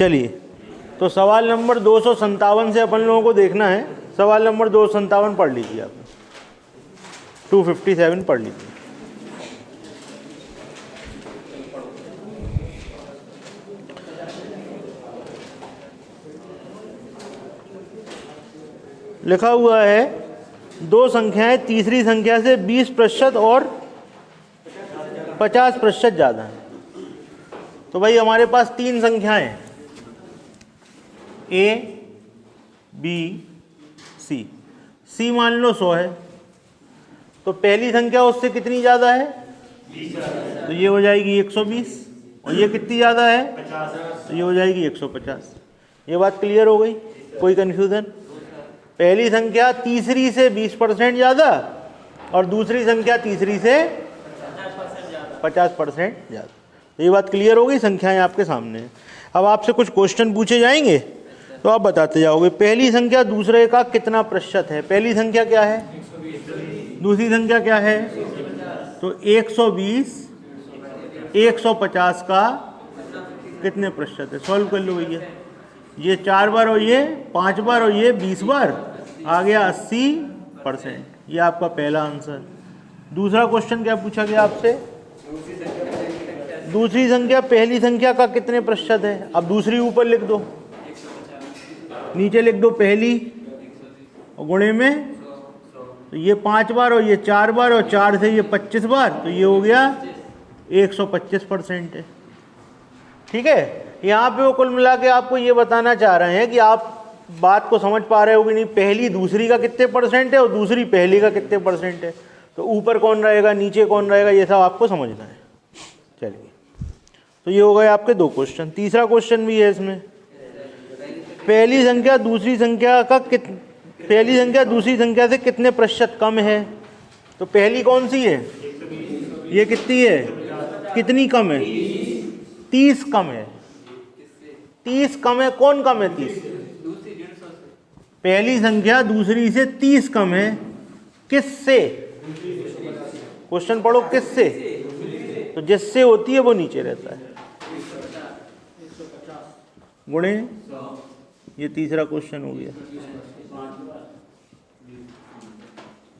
चलिए, तो सवाल नंबर 257 से अपन लोगों को देखना है। सवाल नंबर 257 पढ़ लीजिए आप, 257 पढ़ लीजिए। लिखा हुआ है दो संख्याएं तीसरी संख्या से 20% और 50% ज़्यादा है। तो भाई हमारे पास तीन संख्याएं हैं, A, B, C। C मान लो 100 है, तो पहली संख्या उससे कितनी ज़्यादा है? 20 तो ये हो जाएगी 120, और ये कितनी ज़्यादा है? 50, तो ये हो जाएगी 150। ये बात क्लियर हो गई? कोई कन्फ्यूज़न? पहली संख्या तीसरी से 20% ज़्यादा और दूसरी संख्या तीसरी से 50% ज़्यादा। तो ये बात क्लियर हो गई, संख्याएं आपके सामने हैं। अब आपसे कुछ क्वेश्चन पूछे जाएंगे तो आप बताते जाओगे। पहली संख्या दूसरे का कितना प्रतिशत है? पहली संख्या क्या है? 120। दूसरी संख्या क्या है? तो 120 150 का कितने प्रतिशत है? सॉल्व कर लो भैया। ये 4 बार और ये 5 बार और ये 20 बार, आ गया 80%। ये आपका पहला आंसर। दूसरा क्वेश्चन क्या पूछा गया आपसे? दूसरी संख्या पहली संख्या का कितने प्रतिशत है? अब दूसरी ऊपर लिख दो, नीचे लिख दो पहली, और गुणे में तो ये 5 बार और ये 4 बार, और 4 से ये 25 बार, तो ये हो गया 125% है। ठीक है, यहाँ पे वो कुल मिला के आपको ये बताना चाह रहे हैं कि आप बात को समझ पा रहे हो कि नहीं, पहली दूसरी का कितने % है और दूसरी पहली का कितने % है। तो ऊपर कौन रहेगा, नीचे कौन रहेगा, ये सब आपको समझना है। चलिए, तो ये हो गए आपके दो क्वेश्चन। तीसरा क्वेश्चन भी है इसमें, पहली संख्या दूसरी संख्या दूसरी संख्या से कितने प्रतिशत कम है? तो पहली कौन सी है? ये कितनी है? कितनी कम है? 30 कम है। 30 कम है। कौन कम है? 30। पहली संख्या दूसरी से 30 कम है। किससे? क्वेश्चन पढ़ो, किससे? तो जिससे होती है वो नीचे रहता है, गुणे, ये तीसरा क्वेश्चन हो गया।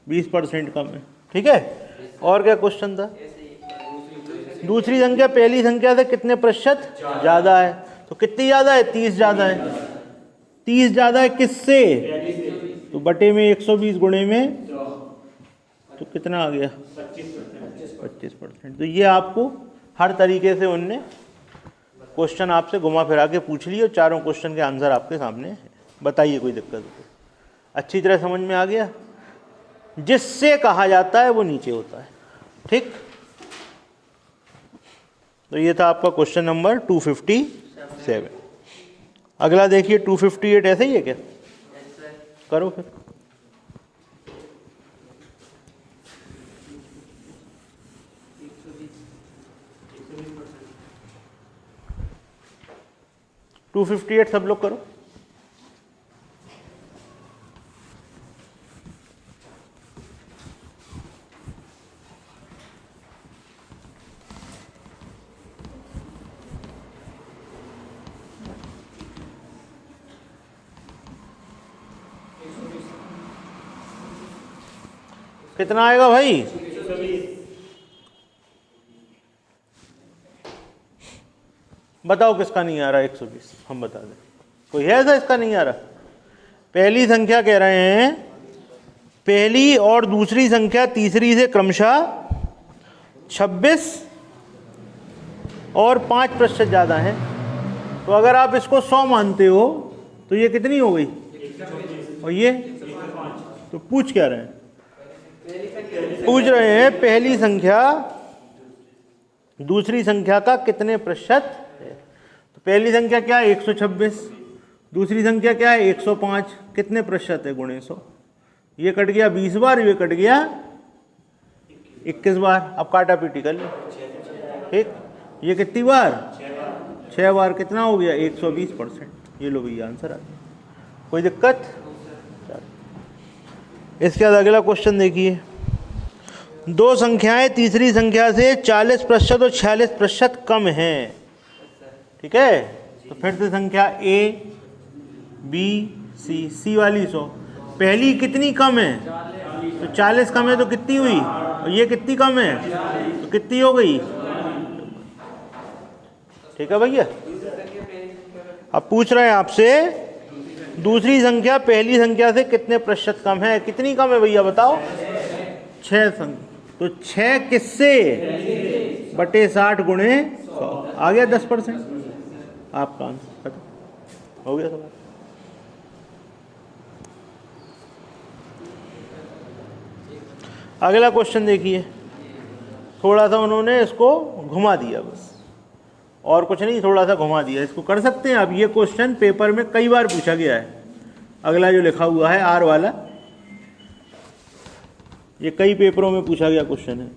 20% कम है। ठीक है, और क्या क्वेश्चन था? दूसरी संख्या पहली संख्या से कितने प्रतिशत ज़्यादा है? तो कितनी ज़्यादा है? 30 ज़्यादा है। 30 ज़्यादा है किससे? तो बटे में 120 गुणे में तो कितना आ गया? 25%। तो ये आपको हर तरीके से उनने क्वेश्चन आपसे घुमा फिरा के पूछ लिए, और चारों क्वेश्चन के आंसर आपके सामने है। बताइए, कोई दिक्कत हो? अच्छी तरह समझ में आ गया? जिससे कहा जाता है वो नीचे होता है। ठीक, तो ये था आपका क्वेश्चन नंबर 257। अगला देखिए 258। ऐसे ही है क्या? करो फिर। टू 258 सब लोग करो। कितना आएगा भाई? बताओ किसका नहीं आ रहा? 120 हम बता दें। कोई है ऐसा इसका नहीं आ रहा? पहली संख्या कह रहे हैं, पहली और दूसरी संख्या तीसरी से क्रमशः 26 और 5% ज़्यादा है। तो अगर आप इसको 100 मानते हो तो ये कितनी हो गई? और ये तो पूछ क्या रहे हैं? पूछ रहे हैं पहली संख्या दूसरी संख्या का कितने प्रतिशत है। तो पहली संख्या क्या है? 126। दूसरी संख्या क्या है? 105। कितने प्रतिशत है? गुणे 100। ये कट गया 20 बार, ये कट गया 21 बार। अब काटा पीटी कर लो। ठीक, ये कितनी बार? 6 बार। कितना हो गया? 120%। ये लो भैया आंसर आ गया। कोई दिक्कत? इसके बाद अगला क्वेश्चन देखिए, दो संख्याएं तीसरी संख्या से 40% और 46% कम हैं। ठीक है, तो फिर से संख्या A B C वाली 100, पहली कितनी कम है तो 40 कम है तो कितनी हुई, और ये कितनी कम है तो कितनी हो गई। ठीक है भैया। अब पूछ रहे हैं आपसे दूसरी संख्या पहली संख्या से कितने प्रतिशत कम है, कितनी कम है भैया बताओ, 6 संख्या। तो 6 किससे बटे 60 गुणे 100 आ गया 10%। आपका आंसर खत्म हो गया सवाल। अगला क्वेश्चन देखिए, थोड़ा सा उन्होंने इसको घुमा दिया बस, और कुछ नहीं, थोड़ा सा घुमा दिया। इसको कर सकते हैं। अब ये क्वेश्चन पेपर में कई बार पूछा गया है। अगला जो लिखा हुआ है आर वाला, ये कई पेपरों में पूछा गया क्वेश्चन है।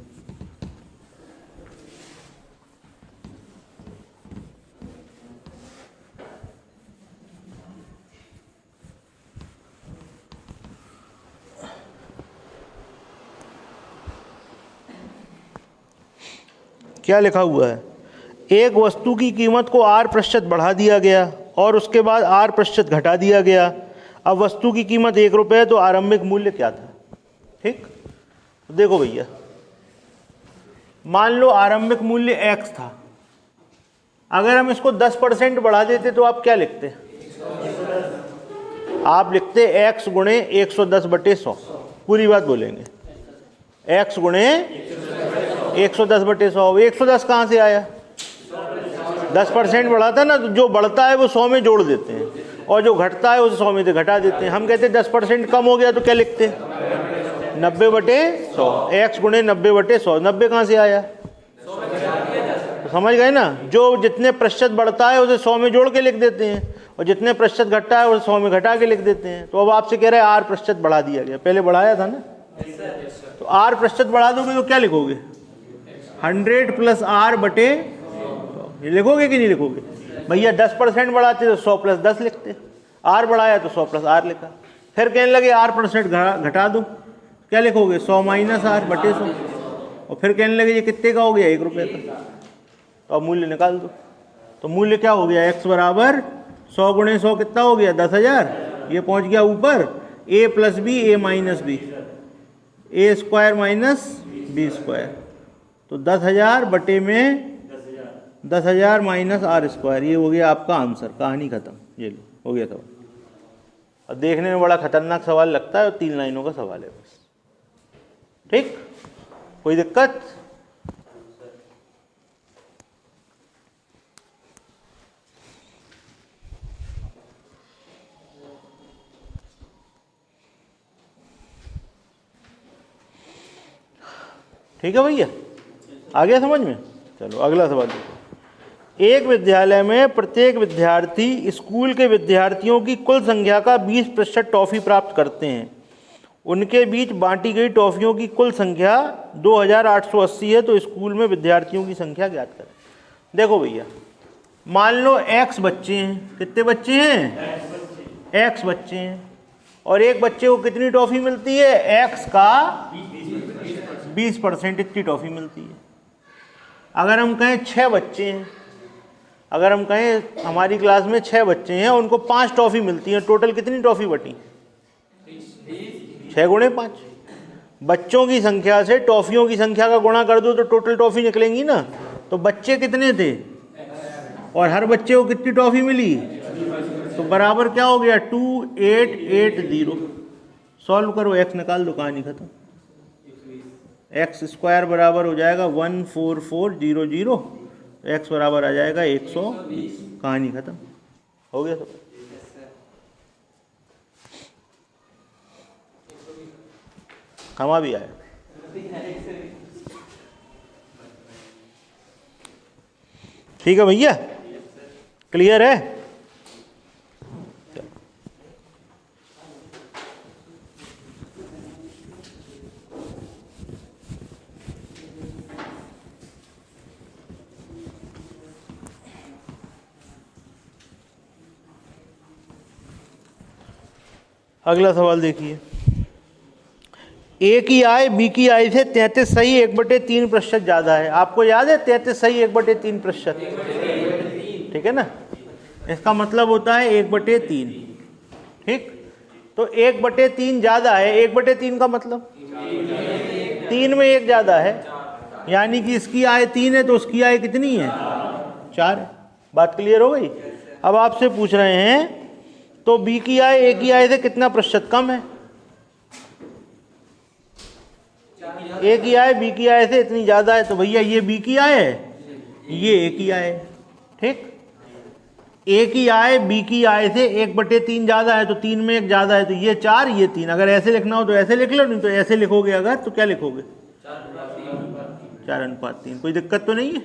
क्या लिखा हुआ है, एक वस्तु की कीमत को R% बढ़ा दिया गया और उसके बाद R% घटा दिया गया। अब वस्तु की कीमत 1 रुपये है तो आरंभिक मूल्य क्या था। ठीक, देखो भैया, मान लो आरंभिक मूल्य x था, अगर हम इसको 10% बढ़ा देते तो आप क्या लिखते, आप लिखते x गुणे 110 बटे 100, पूरी बात बोलेंगे, x गुणे 110 बटे 100। 110 कहाँ से आया, 10% बढ़ा था ना, तो जो बढ़ता है वो 100 में जोड़ देते हैं और जो घटता है उसे 100 में से घटा देते हैं। हम कहते हैं 10% कम हो गया तो क्या लिखते हैं, 90 बटे 100, x गुणे 90 बटे 100। 90 कहाँ से आया, तो समझ गए ना, जो जितने प्रतिशत बढ़ता है उसे 100 में जोड़ के लिख देते हैं और जितने प्रतिशत घटता है उसे 100 में घटा के लिख देते हैं। तो अब आपसे कह रहे हैं R% बढ़ा दिया गया, पहले बढ़ाया था ना, तो R% बढ़ा दोगे तो क्या लिखोगे, 100 प्लस R बटे 100, ये लिखोगे कि नहीं लिखोगे भैया। 10% बढ़ाते तो 100 प्लस 10 लिखते, R बढ़ाया तो 100 प्लस R लिखा। फिर कहने लगे R% घटा दो, क्या लिखोगे, 100 माइनस R बटे 100, और फिर कहने लगे ये कितने का हो गया, 1 रुपये का। तो अब मूल्य निकाल दो, तो मूल्य क्या हो गया, x बराबर 100 गुणे 100 कितना हो गया, 10,000। ये पहुंच गया ऊपर, a plus B a minus B, a square minus B square, तो 10,000 बटे में 10,000 माइनस R स्क्वायर, ये हो गया आपका आंसर। कहानी खत्म, ये लो हो गया सवाल। और देखने में बड़ा खतरनाक सवाल लगता है और 3 लाइनों का सवाल है बस। ठीक, कोई दिक्कत, ठीक है भैया, आ गया समझ में। चलो अगला सवाल देखो। एक विद्यालय में प्रत्येक विद्यार्थी स्कूल के विद्यार्थियों की कुल संख्या का 20% टॉफी प्राप्त करते हैं। उनके बीच बांटी गई टॉफियों की कुल संख्या 2880 है, तो स्कूल में विद्यार्थियों की संख्या ज्ञात करें। देखो भैया, मान लो x बच्चे हैं, कितने बच्चे हैं, x बच्चे हैं, और एक बच्चे को कितनी टॉफी मिलती है, x का 20%, इतनी टॉफी मिलती है। अगर हम कहें 6 बच्चे हैं, अगर हम कहें हमारी क्लास में 6 बच्चे हैं, उनको 5 टॉफी मिलती हैं, टोटल कितनी टॉफी बटी, 6 गुणे 5। बच्चों की संख्या से टॉफियों की संख्या का गुणा कर दो तो टोटल टॉफी निकलेंगी ना। तो बच्चे कितने थे और हर बच्चे को कितनी टॉफी मिली, तो बराबर क्या हो गया, 2880। सॉल्व करो, x निकाल दो, कहानी खत्म। x स्क्वायर बराबर हो जाएगा 14400, x बराबर आ जाएगा 120, कहानी खत्म हो गया सब। खमा भी आया। ठीक है भैया, क्लियर है। अगला सवाल देखिए, ए की आय बी की आय से 33 सही 1/3% ज़्यादा है। आपको याद है 33 सही 1/3%, ठीक है ना। इसका मतलब होता है 1/3। ठीक, तो 1/3 ज़्यादा है। 1/3 का मतलब 3 में 1 ज़्यादा है, यानी कि इसकी आय 3 है तो उसकी आय कितनी है? 4 है। बात क्लियर हो गई? अब आपसे पूछ रहे हैं तो बी की आय ए की आय से कितना प्रतिशत कम है? ए की आय बी की आय से इतनी ज़्यादा है, तो भैया ये बी की आय है, ये ए की आय है। ठीक, ए की आय बी की आय से 1/3 ज़्यादा है, तो 3 में 1 ज़्यादा है, तो ये 4 ये 3। अगर ऐसे लिखना हो तो ऐसे लिख लो, नहीं तो ऐसे लिखोगे अगर तो क्या लिखोगे? 4:3। कोई दिक्कत तो नहीं है?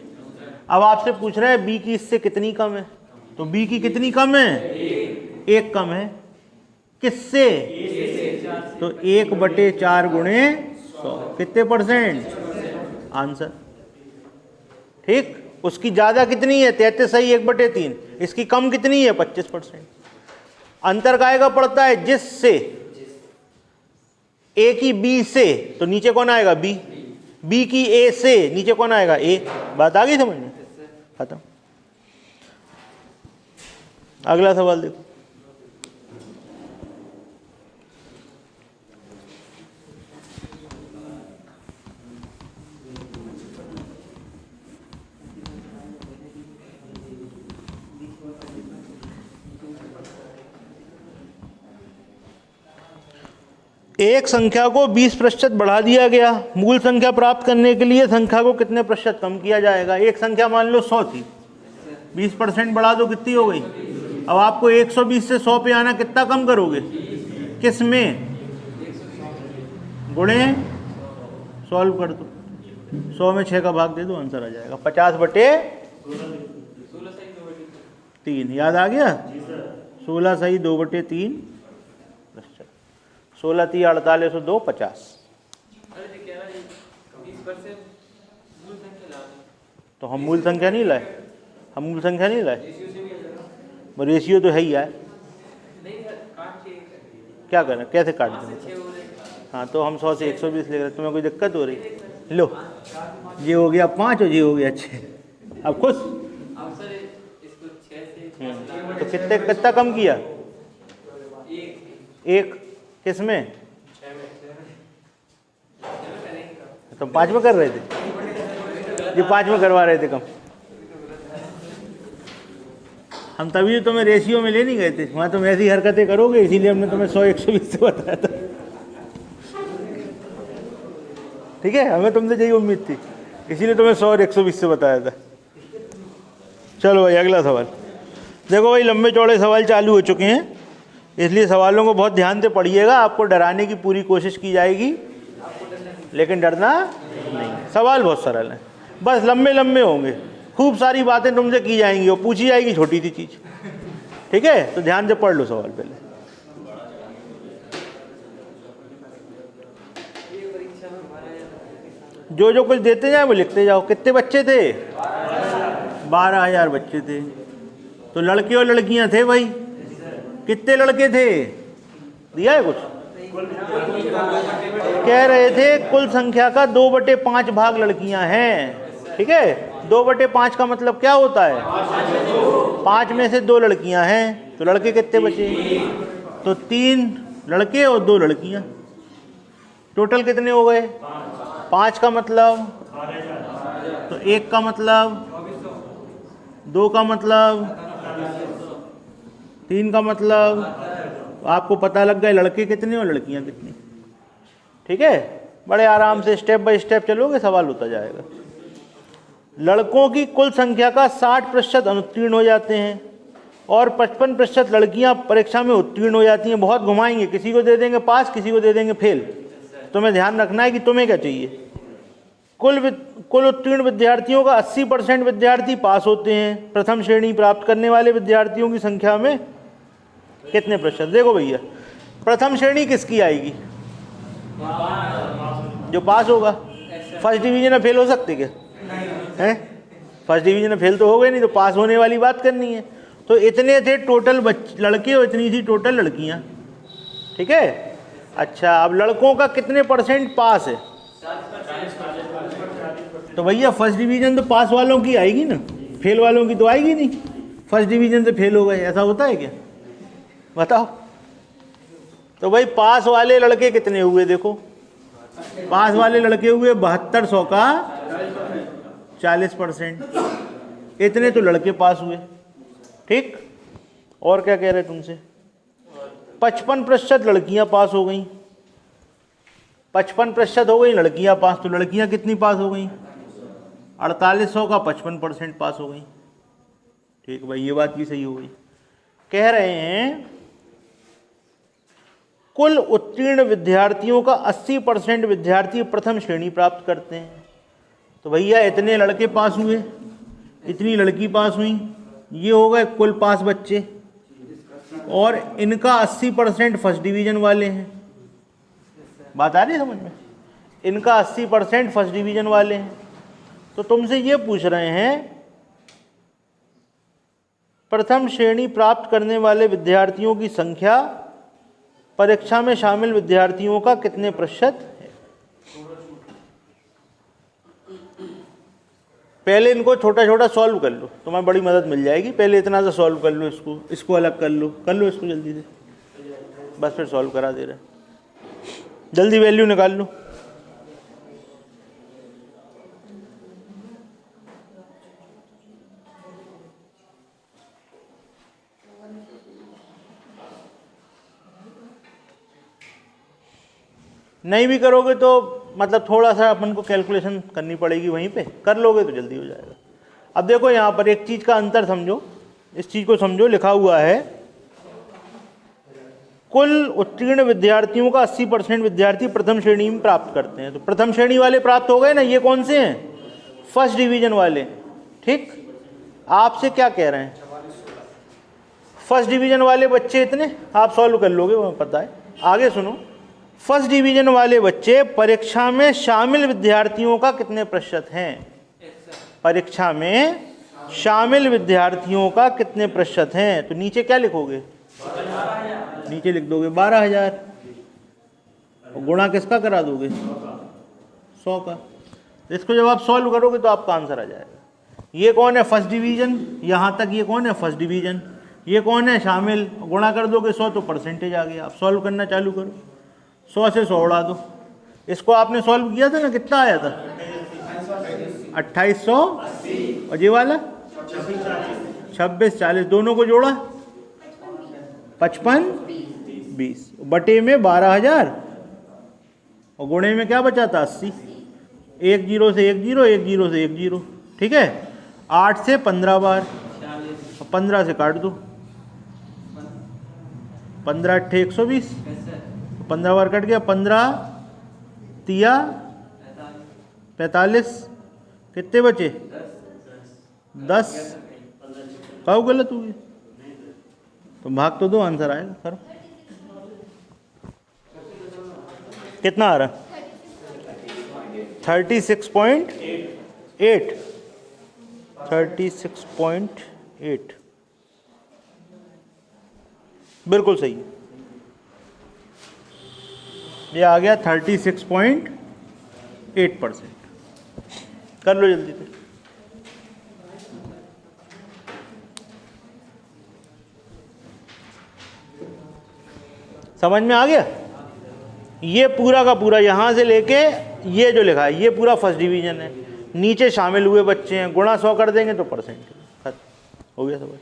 अब आपसे पूछ रहा है बी की इससे कितनी कम है, तो बी की कितनी कम है? 1 कम है। किससे? तो 1/4 गुणे 100 कितने परसेंट? आंसर। ठीक, उसकी ज़्यादा कितनी है? 33 सही 1/3। इसकी कम कितनी है? 25%। अंतर काहेगा पड़ता है? जिससे। ए की बी से, तो नीचे कौन आएगा? बी। बी की ए से, नीचे कौन आएगा? ए। बात आ गई समझ में? खत्म। अगला सवाल देखो। एक संख्या को 20% बढ़ा दिया गया। मूल संख्या प्राप्त करने के लिए संख्या को कितने प्रतिशत कम किया जाएगा? एक संख्या मान लो 100 थी, 20% बढ़ा दो, कितनी हो गई? अब आपको 120 से 100 पे आना, कितना कम करोगे? किस में? गुणे, सॉल्व कर दो, 100 में 6 का भाग दे दो, आंसर आ जाएगा 50/3। याद आ गया? 16 सही 2/3। 16 3 48 और 2 50। तो हम मूल संख्या नहीं लाए, हम मूल संख्या नहीं लाए, रेशियो तो है ही यार। क्या करना, कैसे काट दें? हाँ, तो हम 100 से 120 ले रहे, तुम्हें कोई दिक्कत हो रही? लो, ये हो गया 5 और ये हो गया 6। अब खुश? तो कितना कम किया? 1। किसमें? तुम 5 में कर रहे थे, ये 5 में करवा रहे थे कम। हम तभी तुम्हें रेशियो में ले नहीं गए थे, वहाँ तुम ऐसी हरकतें करोगे, इसीलिए हमने तुम्हें 100 120 से बताया था। ठीक है, हमें तुमसे यही उम्मीद थी, इसीलिए तुम्हें 100 और 120 से बताया था। चलो भाई अगला सवाल देखो। भाई लंबे चौड़े सवाल चालू हो चुके हैं, इसलिए सवालों को बहुत ध्यान से पढ़िएगा। आपको डराने की पूरी कोशिश की जाएगी, लेकिन डरना नहीं। सवाल बहुत सरल है, बस लंबे लंबे होंगे, खूब सारी बातें तुमसे की जाएंगी और पूछी जाएगी छोटी सी चीज़। ठीक है, तो ध्यान से पढ़ लो सवाल पहले। जो जो कुछ देते जाए वो लिखते जाओ। कितने बच्चे थे? 12,000 बच्चे थे। तो लड़के और लड़कियां थे भाई, कितने लड़के थे? दिया है कुछ? कह रहे थे कुल संख्या का 2/5 भाग लड़कियां हैं। ठीक है, 2/5 का मतलब क्या होता है? 5 में से 2 लड़कियां हैं, तो लड़के कितने बचे? तो 3 लड़के और 2 लड़कियां, टोटल कितने हो गए? 5 का मतलब, तो 1 का मतलब, 2 का मतलब, 3 का मतलब। आपको पता लग गए लड़के कितने और लड़कियां कितनी। ठीक है, बड़े आराम से स्टेप बाय स्टेप चलोगे, सवाल होता जाएगा। लड़कों की कुल संख्या का 60% अनुत्तीर्ण हो जाते हैं और 55% लड़कियां परीक्षा में उत्तीर्ण हो जाती हैं। बहुत घुमाएंगे, किसी को दे देंगे पास, किसी को दे देंगे फेल। तुम्हें ध्यान रखना है कि तुम्हें क्या चाहिए। कुल उत्तीर्ण विद्यार्थियों का 80% विद्यार्थी पास होते हैं। प्रथम श्रेणी प्राप्त करने वाले विद्यार्थियों की संख्या में कितने प्रतिशत? देखो भैया, प्रथम श्रेणी किसकी आएगी? जो पास होगा। फर्स्ट डिवीजन में फेल हो सकते क्या? हैं? फर्स्ट डिवीजन में फेल तो हो गए, नहीं तो पास होने वाली बात करनी है। तो इतने थे टोटल लड़के और इतनी थी टोटल लड़कियां। ठीक है, अच्छा अब लड़कों का कितने % पास है? तो भैया फर्स्ट डिवीजन तो पास वालों की आएगी ना, फेल वालों की तो आएगी नहीं। फर्स्ट डिवीजन से फेल हो गए, ऐसा होता है क्या? बताओ। तो भाई पास वाले लड़के कितने हुए देखो, पास वाले लड़के हुए 7200 का 40%, इतने तो लड़के पास हुए। ठीक, और क्या कह रहे तुमसे? 55% लड़कियां पास हो गई, 55% हो गई लड़कियां पास, तो लड़कियां कितनी पास हो गई? 4800 का 55% पास हो गई। ठीक भाई, ये बात भी सही हो गई। कह रहे हैं कुल उत्तीर्ण विद्यार्थियों का 80% विद्यार्थी प्रथम श्रेणी प्राप्त करते हैं। तो भैया इतने लड़के पास हुए, इतनी लड़की पास हुई, ये हो गए कुल पास बच्चे, और इनका 80% फर्स्ट डिवीजन वाले हैं। बात आ रही है समझ में? इनका 80% फर्स्ट डिवीजन वाले हैं। तो तुमसे ये पूछ रहे हैं प्रथम श्रेणी प्राप्त करने वाले विद्यार्थियों की संख्या परीक्षा में शामिल विद्यार्थियों का कितने प्रतिशत है? पहले इनको छोटा छोटा सॉल्व कर लो, तुम्हें बड़ी मदद मिल जाएगी। पहले इतना सा सॉल्व कर लो, इसको अलग कर लो इसको जल्दी से, बस फिर सॉल्व करा दे रहे। जल्दी वैल्यू निकाल लो। नहीं भी करोगे तो मतलब थोड़ा सा अपन को कैलकुलेशन करनी पड़ेगी, वहीं पे कर लोगे तो जल्दी हो जाएगा। अब देखो यहाँ पर एक चीज का अंतर समझो, इस चीज को समझो। लिखा हुआ है कुल उत्तीर्ण विद्यार्थियों का 80% विद्यार्थी प्रथम श्रेणी में प्राप्त करते हैं। तो प्रथम श्रेणी वाले प्राप्त हो गए ना, ये कौन से हैं? फर्स्ट डिवीजन वाले। ठीक, आपसे क्या कह रहे हैं? फर्स्ट डिवीजन वाले बच्चे इतने, आप सॉल्व कर लोगे, वो पता है। आगे सुनो, फर्स्ट डिवीजन वाले बच्चे परीक्षा में शामिल विद्यार्थियों का कितने प्रतिशत हैं? परीक्षा में शामिल विद्यार्थियों का कितने प्रतिशत हैं? तो नीचे क्या लिखोगे? नीचे लिख दोगे 12,000, और गुणा किसका करा दोगे? 100 का। तो इसको जब आप सॉल्व करोगे तो आपका आंसर आ जाएगा। ये कौन है? First division. यहाँ तक ये कौन है? First division. ये कौन है? शामिल। गुणा कर दोगे 100 तो परसेंटेज आ गया। आप सॉल्व करना चालू करो, 100 से 100 उड़ा दो। इसको आपने सॉल्व किया था ना, कितना आया था? 2800, और ये वाला 2640, दोनों को जोड़ा 55 20, बटे में 12,000, और गुणे में क्या बचा था? 80। 1 0 से 1 0, 1 0 से 1 0। ठीक है, 8 से 15 बार, 15 से काट दो, 15 8 120, 15 बार कट गया, 15 तिया 45, कितने बचे? 10। कहो गलत हुई तो भाग तो दो, आंसर आएगा। करो, कितना आ रहा? 36.8। 36.8 बिल्कुल सही है। ये आ गया 36.8%। कर लो जल्दी से। समझ में आ गया? ये पूरा का पूरा यहाँ से लेके ये जो लिखा है ये पूरा फर्स्ट डिवीजन है। नीचे शामिल हुए बच्चे हैं, गुणा 100 कर देंगे तो परसेंटेज हो गया सवाल।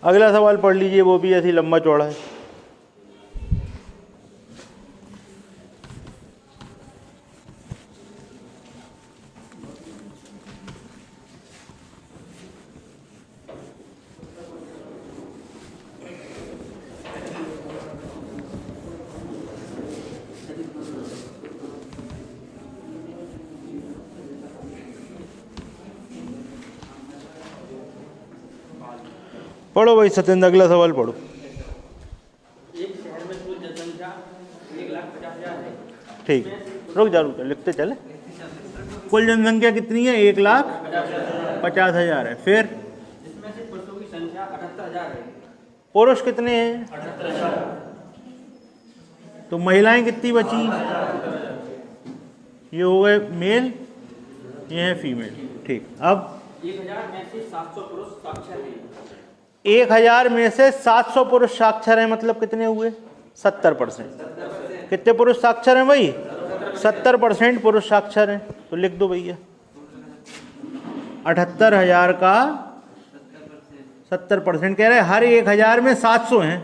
अगला सवाल पढ़ लीजिए, वो भी ऐसी लंबा चौड़ा है। पढ़ो भाई सत्येंद्र, अगला सवाल पढ़ो। एक शहर में कुल जनसंख्या 1,50,000 है। ठीक, रुक जा लिखते चले। कुल जनसंख्या कितनी है? 1,50,000 है। फिर जिसमें से पुरुषों की संख्या 78,000 है। पुरुष कितने हैं? 78,000। तो महिलाएं कितनी बची? ये हो गए मेल, ये है फीमेल। ठीक, अब 1000 में से 700 पुरुष साक्षर हैं। 1000 में से 700 पुरुष साक्षर हैं, मतलब कितने हुए? 70%। कितने पुरुष साक्षर हैं भाई? 70% पुरुष साक्षर हैं। तो लिख दो भैया 78,000 का 70% कह रहे हैं। हर 1000 में 700 हैं,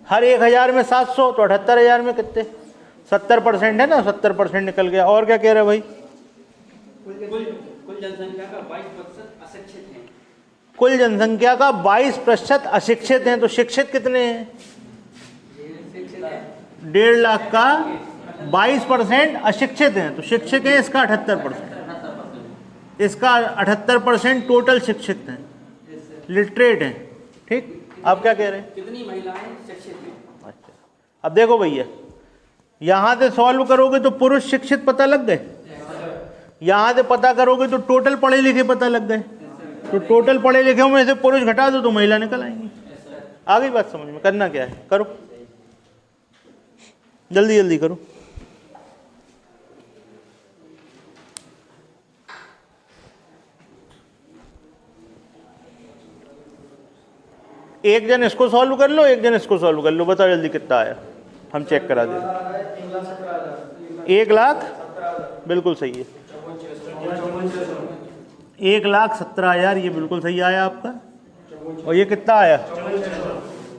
हर 1000 में 700, तो 78,000 में कितने? 70% है ना, 70% निकल गया। और क्या कह रहे हैं भाई? कुल जनसंख्या का 22% अशिक्षित हैं। कुल जनसंख्या का 22% अशिक्षित हैं। तो शिक्षित कितने हैं? 1.5 लाख का 22% अशिक्षित हैं, तो शिक्षित हैं इसका 78%। इसका 78% टोटल शिक्षित हैं, लिटरेट हैं। ठीक, आप क्या कह रहे हैं? कितनी महिलाएं शिक्षित हैं? अच्छा, अब देखो भैया, यहां से सॉल्व करोगे तो पुरुष शिक्षित पता लग गए, यहां से पता करोगे तो टोटल पढ़े लिखे पता लग गए। तो टोटल पढ़े लिखे में से पुरुष घटा दो तो महिला निकल आएंगी। आ गई बात समझ में? करना क्या है, करो जल्दी जल्दी करो। एक जन इसको सॉल्व कर लो, एक जन इसको सॉल्व कर लो। बताओ जल्दी कितना आया, हम चेक करा दें। 1,00,000, बिल्कुल सही है। 1,17,000, ये बिल्कुल सही आया आपका। और ये कितना आया?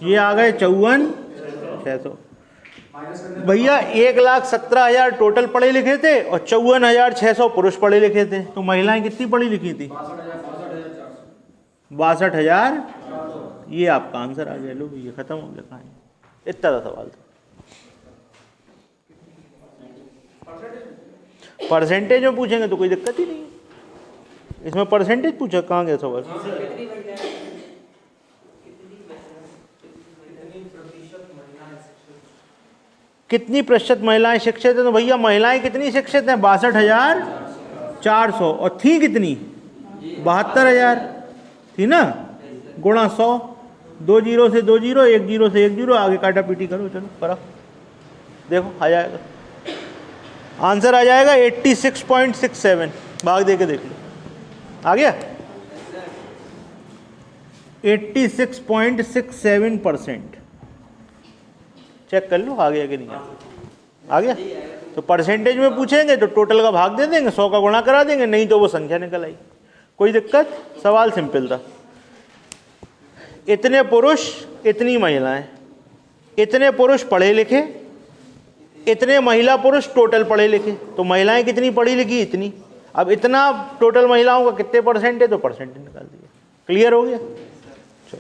ये आ गए 54,600। भैया 1,17,000 टोटल पढ़े लिखे थे और 54,600 पुरुष पढ़े लिखे थे। तो महिलाएं कितनी पढ़ी लिखी थी? 62,000। ये आपका आंसर आ गया। लो भैया खत्म हो गया कहानी। इतना था सवाल था। परसेंटेज में पूछेंगे तो कोई दिक्कत ही नहीं है। इसमें परसेंटेज पूछा, कहाँ गया सवाल? कितनी प्रतिशत महिलाएं शिक्षित हैं? तो भैया महिलाएं कितनी शिक्षित हैं? 62,400। और थी कितनी? 72,000 थी ना, गुणा 100। 2 जीरो से 2 जीरो, 1 जीरो से 1 जीरो, आगे काटा पीटी करो। चलो करो, देखो आ जाएगा आंसर, आ जाएगा 86.67। भाग दे के देख लो, आ गया 86.67%। चेक कर लो आ गया कि नहीं आ गया। तो परसेंटेज में पूछेंगे तो टोटल का भाग दे देंगे, 100 का गुणा करा देंगे, नहीं तो वो संख्या निकल आई। कोई दिक्कत? सवाल सिंपल था। इतने पुरुष इतनी महिलाएं, इतने पुरुष पढ़े लिखे, इतने महिला पुरुष टोटल पढ़े लिखे। तो महिलाएं कितनी पढ़ी लिखी? इतनी। अब इतना टोटल महिलाओं का कितने परसेंट है? तो परसेंटेज निकाल दिया। क्लियर हो गया? चलो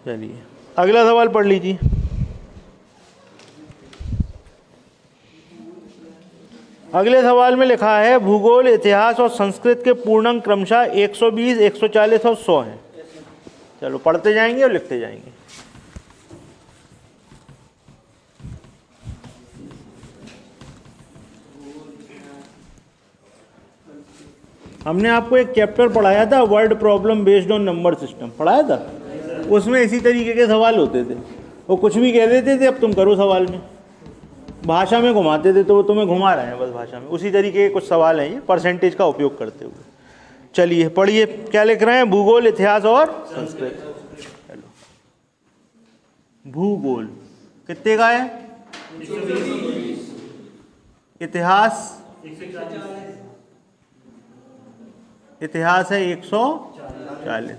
चलिए अगला सवाल पढ़ लीजिए। अगले सवाल में लिखा है भूगोल, इतिहास और संस्कृत के पूर्णांक क्रमशः 120, 140 और 100 हैं। चलो पढ़ते जाएंगे और लिखते जाएंगे। हमने आपको एक चैप्टर पढ़ाया था, word problem based on number system पढ़ाया था। उसमें इसी तरीके के सवाल होते थे। वो कुछ भी कह देते थे, अब तुम करो सवाल में। भाषा में घुमाते थे तो वो तुम्हें घुमा रहे हैं बस भाषा में। उसी तरीके के कुछ सवाल हैं ये, परसेंटेज का उपयोग करते हुए। चलिए पढ़िए क्या लिख रहे हैं। भूगोल, इतिहास और संस्कृत। चलो भूगोल कितने का है? इतिहास इतिहास है 140।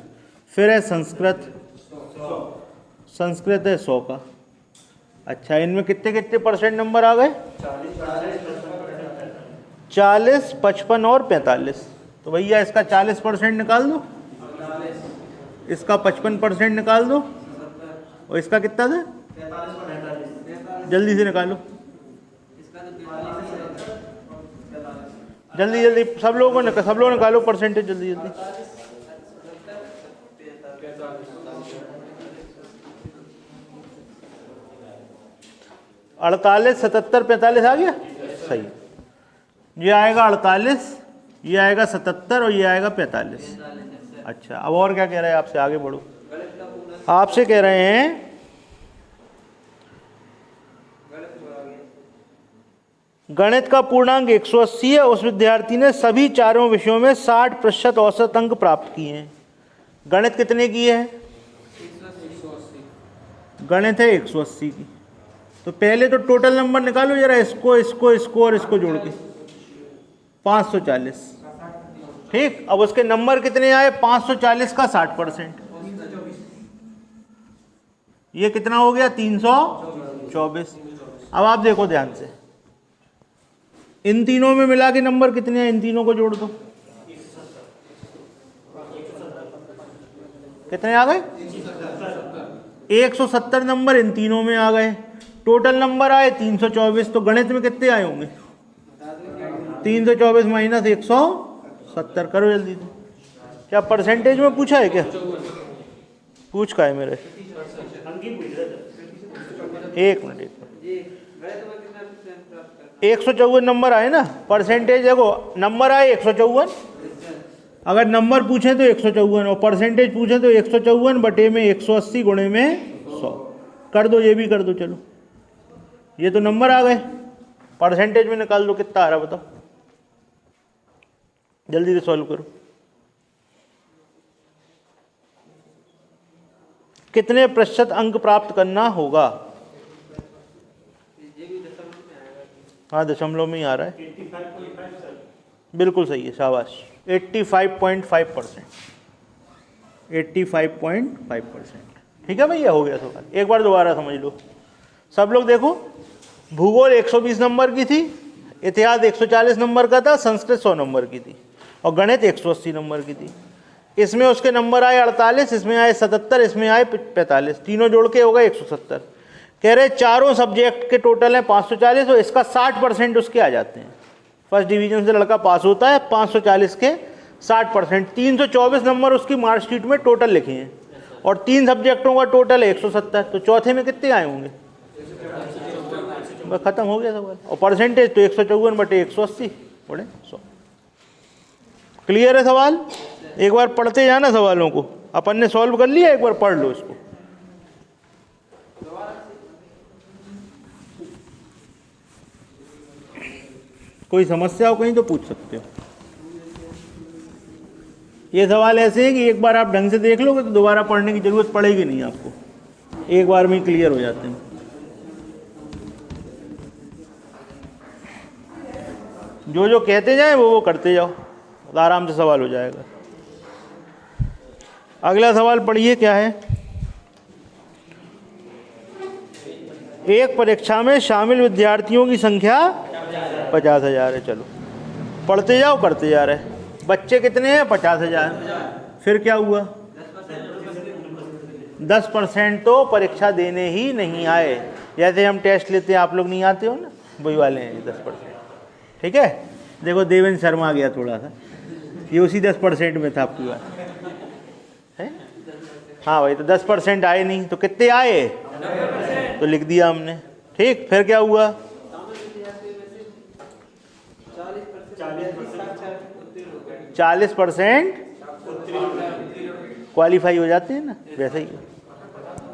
फिर है संस्कृत, संस्कृत है 100 का। अच्छा इनमें कितने कितने परसेंट नंबर आ गए? 40, 55 और 45। तो भैया इसका 40% निकाल दो, इसका 55% निकाल दो, और इसका कितना था? जल्दी से निकालो, जल्दी जल्दी। सब लोगों निकालो परसेंटेज जल्दी जल्दी। अड़तालीस, 77, 45 आ गया सही। ये आएगा 48, ये आएगा 77 और ये आएगा 45। अच्छा अब और क्या कह रहे हैं आपसे? आगे बढ़ो। आपसे कह रहे हैं गणित का पूर्णांक 180 है, उस विद्यार्थी ने सभी चारों विषयों में 60% औसत अंक प्राप्त किए हैं। गणित कितने की है? गणित है 180 की। तो पहले तो टोटल नंबर निकालो जरा, इसको इसको इसको और इसको जोड़ के 540। ठीक, अब उसके नंबर कितने आए? 540 का 60%, ये कितना हो गया? 324। अब आप देखो ध्यान से, इन तीनों में मिला के नंबर कितने हैं? इन तीनों को जोड़ दो, कितने आ गए? 170 नंबर इन तीनों में आ गए। टोटल नंबर आए 324। तो गणित में कितने आए होंगे? 324 माइनस 170। करो जल्दी से। क्या परसेंटेज में पूछा है क्या? पूछ का है मेरे? एक मिनट। 154 नंबर आए ना। परसेंटेज देखो, नंबर आए 154। अगर नंबर पूछे तो 154 और परसेंटेज पूछे तो 154 बटे में 180 गुणे में 100 कर दो। ये भी कर दो। चलो, ये तो नंबर आ गए। परसेंटेज में निकाल दो कितना आ रहा बताओ, जल्दी से सॉल्व करो। कितने प्रतिशत अंक प्राप्त करना होगा? हाँ, दशमलव में ही आ रहा है। बिल्कुल सही है, शाबाश। 85.5%। 85.5%। ठीक है भैया, हो गया सवाल। एक बार दोबारा समझ लो सब लोग। देखो, भूगोल 120 नंबर की थी, इतिहास 140 नंबर का था, संस्कृत 100 नंबर की थी और गणित 180 नंबर की थी। इसमें उसके नंबर आए 48, इसमें आए 77, इसमें आए 45। तीनों जोड़ के हो गए 170। कह रहे चारों सब्जेक्ट के टोटल है 540 और इसका 60% उसके आ जाते हैं। फर्स्ट डिवीजन से लड़का पास होता है, 540 के 60%। 324 नंबर उसकी मार्कशीट में टोटल लिखे हैं और 3 सब्जेक्टों का टोटल है 170। तो चौथे में कितने आए होंगे? बस खत्म हो गया सवाल। और परसेंटेज तो 154 बटे 180 बड़े 100। क्लियर है सवाल? एक बार पढ़ते जाना सवालों को। अपन ने सॉल्व कर लिया, एक बार पढ़ लो इसको। कोई समस्या हो कहीं तो पूछ सकते हो। ये सवाल ऐसे है कि एक बार आप ढंग से देख लोगे तो दोबारा पढ़ने की जरूरत पड़ेगी नहीं आपको, एक बार में क्लियर हो जाते हैं। जो जो कहते जाए वो करते जाओ, तो आराम से सवाल हो जाएगा। अगला सवाल पढ़िए, क्या है? एक परीक्षा में शामिल विद्यार्थियों की संख्या 50,000 है। चलो पढ़ते जाओ, करते जा रहे। बच्चे कितने हैं? 50,000। फिर क्या हुआ? 10% तो परीक्षा देने ही नहीं आए। जैसे हम टेस्ट लेते हैं, आप लोग नहीं आते हो ना, वही वाले हैं 10%। ठीक है, देखो देवेंद्र शर्मा आ गया थोड़ा सा, ये उसी 10% में था आपकी बात है। हाँ भाई, तो 10% आए नहीं, तो कितने आए? तो लिख दिया हमने। ठीक, फिर क्या हुआ? 40% क्वालिफाई हो जाते हैं ना, वैसे ही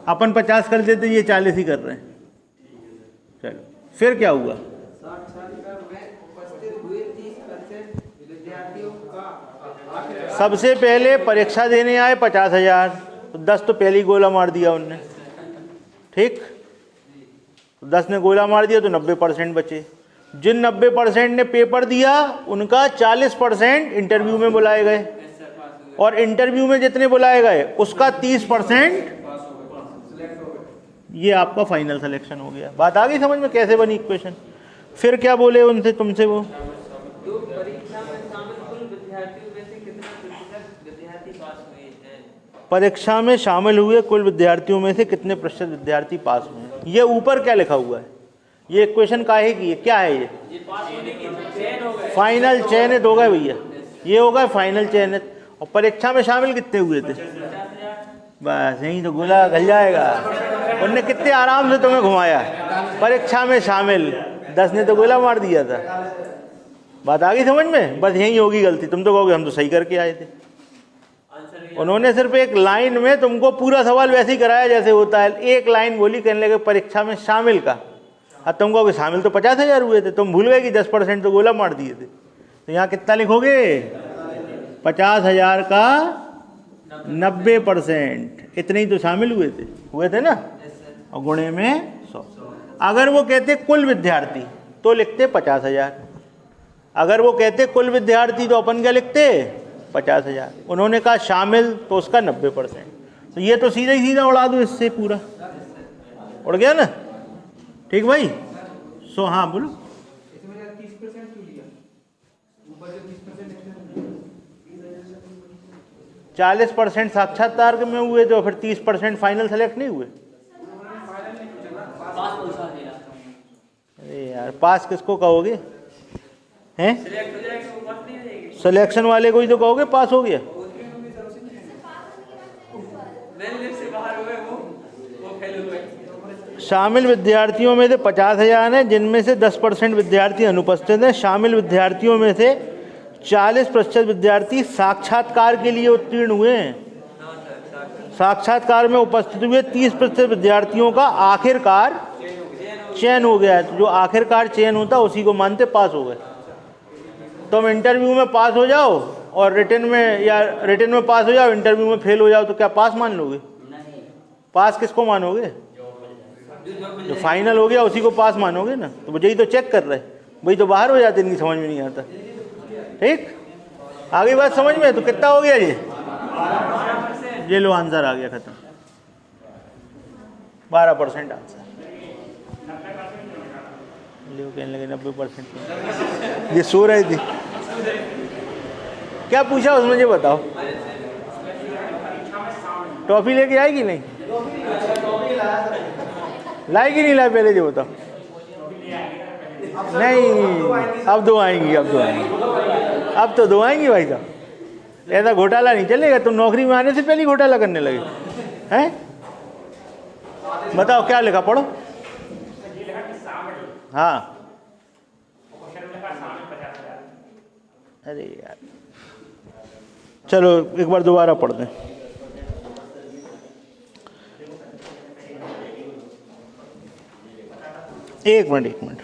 अपन 50 कर देते, ये 40 ही कर रहे हैं। चलो फिर क्या हुआ? सबसे पहले परीक्षा देने आए 50,000, तो 10 तो पहले ही गोला मार दिया उनने। ठीक, 10 ने गोला मार दिया तो 90% बचे। जिन 90% ने पेपर दिया उनका 40% इंटरव्यू में बुलाए गए और इंटरव्यू में जितने बुलाए गए उसका 30% ये आपका फाइनल सिलेक्शन हो गया। बात आ गई समझ में कैसे बनी इक्वेशन? फिर क्या बोले उनसे तुमसे वो? तो परीक्षा में शामिल कुल विद्यार्थियों में से कितना प्रतिशत विद्यार्थी पास हुए हैं? परीक्षा में शामिल हुए कुल विद्यार्थियों में से कितने प्रतिशत विद्यार्थी पास हुए हैं। ये ऊपर क्या लिखा हुआ है? ये इक्वेशन काहे की है? क्या है ये? पास होने की चयन हो गए, फाइनल चयनित हो गए भैया, ये होगा फाइनल चयनित। और परीक्षा में शामिल कितने हुए थे? बस यही तो गोला गल जाएगा। उनने कितने आराम से तुम्हें घुमाया। परीक्षा में शामिल 10 ने तो गोला मार दिया था। बात आ गई समझ में? बस यही होगी गलती। तुम तो कहोगे हम तो सही करके आए थे। उन्होंने सिर्फ एक लाइन में तुमको पूरा सवाल वैसे ही कराया जैसे होता है। एक लाइन बोली, कहने लगे परीक्षा में शामिल का अब तुम कहोगे शामिल तो 50,000 हुए थे, तुम भूल गए कि 10% तो गोला मार दिए थे। तो यहाँ कितना लिखोगे? 50,000 का 90%, इतने ही तो शामिल हुए थे ना, और गुणे में 100। अगर वो कहते कुल विद्यार्थी तो लिखते 50,000, अगर वो कहते कुल विद्यार्थी तो अपन क्या लिखते? 50,000। उन्होंने कहा शामिल तो उसका 90%। तो ये तो सीधा ही सीधा उड़ा दो इससे, पूरा उड़ गया ना। ठीक भाई? सो हाँ बोलो। 40% साक्षात्कार में हुए थे और फिर 30% फाइनल सेलेक्ट नहीं हुए। अरे यार पास किसको कहोगे? हैं? सिलेक्शन वाले को ही तो कहोगे पास हो गया। शामिल विद्यार्थियों में से 50,000 हैं, जिनमें से 10% विद्यार्थी अनुपस्थित हैं। शामिल विद्यार्थियों में से 40% विद्यार्थी साक्षात्कार के लिए उत्तीर्ण हुए हैं। साक्षात्कार में उपस्थित हुए 30% विद्यार्थियों का आखिरकार चयन हो गया है। तो जो आखिरकार चयन होता है उसी को मानते पास हो गए। तुम इंटरव्यू में पास हो जाओ और रिटन में पास हो जाओ, इंटरव्यू में फेल हो जाओ, तो क्या पास मान लोगे? पास किसको मानोगे? जो फाइनल हो गया उसी को पास मानोगे ना। तो वही तो चेक कर रहे, वही तो बाहर हो जाते, इनकी समझ में नहीं आता। ठीक, आगे बात समझ में? तो कितना हो गया ये लो आंसर आ गया, खत्म। 12% आंसर। कहने लगे 90%। ये सो रही थी। क्या पूछा उसमें ये बताओ? टॉफी लेके आएगी नहीं? लाएगी नहीं लाए? पहले जो बताओ। नहीं, अब दो आएंगी, अब तो दो आएंगी भाई साहब। ऐसा घोटाला नहीं चलेगा। तुम नौकरी में आने से पहले घोटाला करने लगे हैं। बताओ क्या लिखा, पढ़ो। हाँ, अरे यार चलो एक बार दोबारा पढ़ दें। एक मिनट।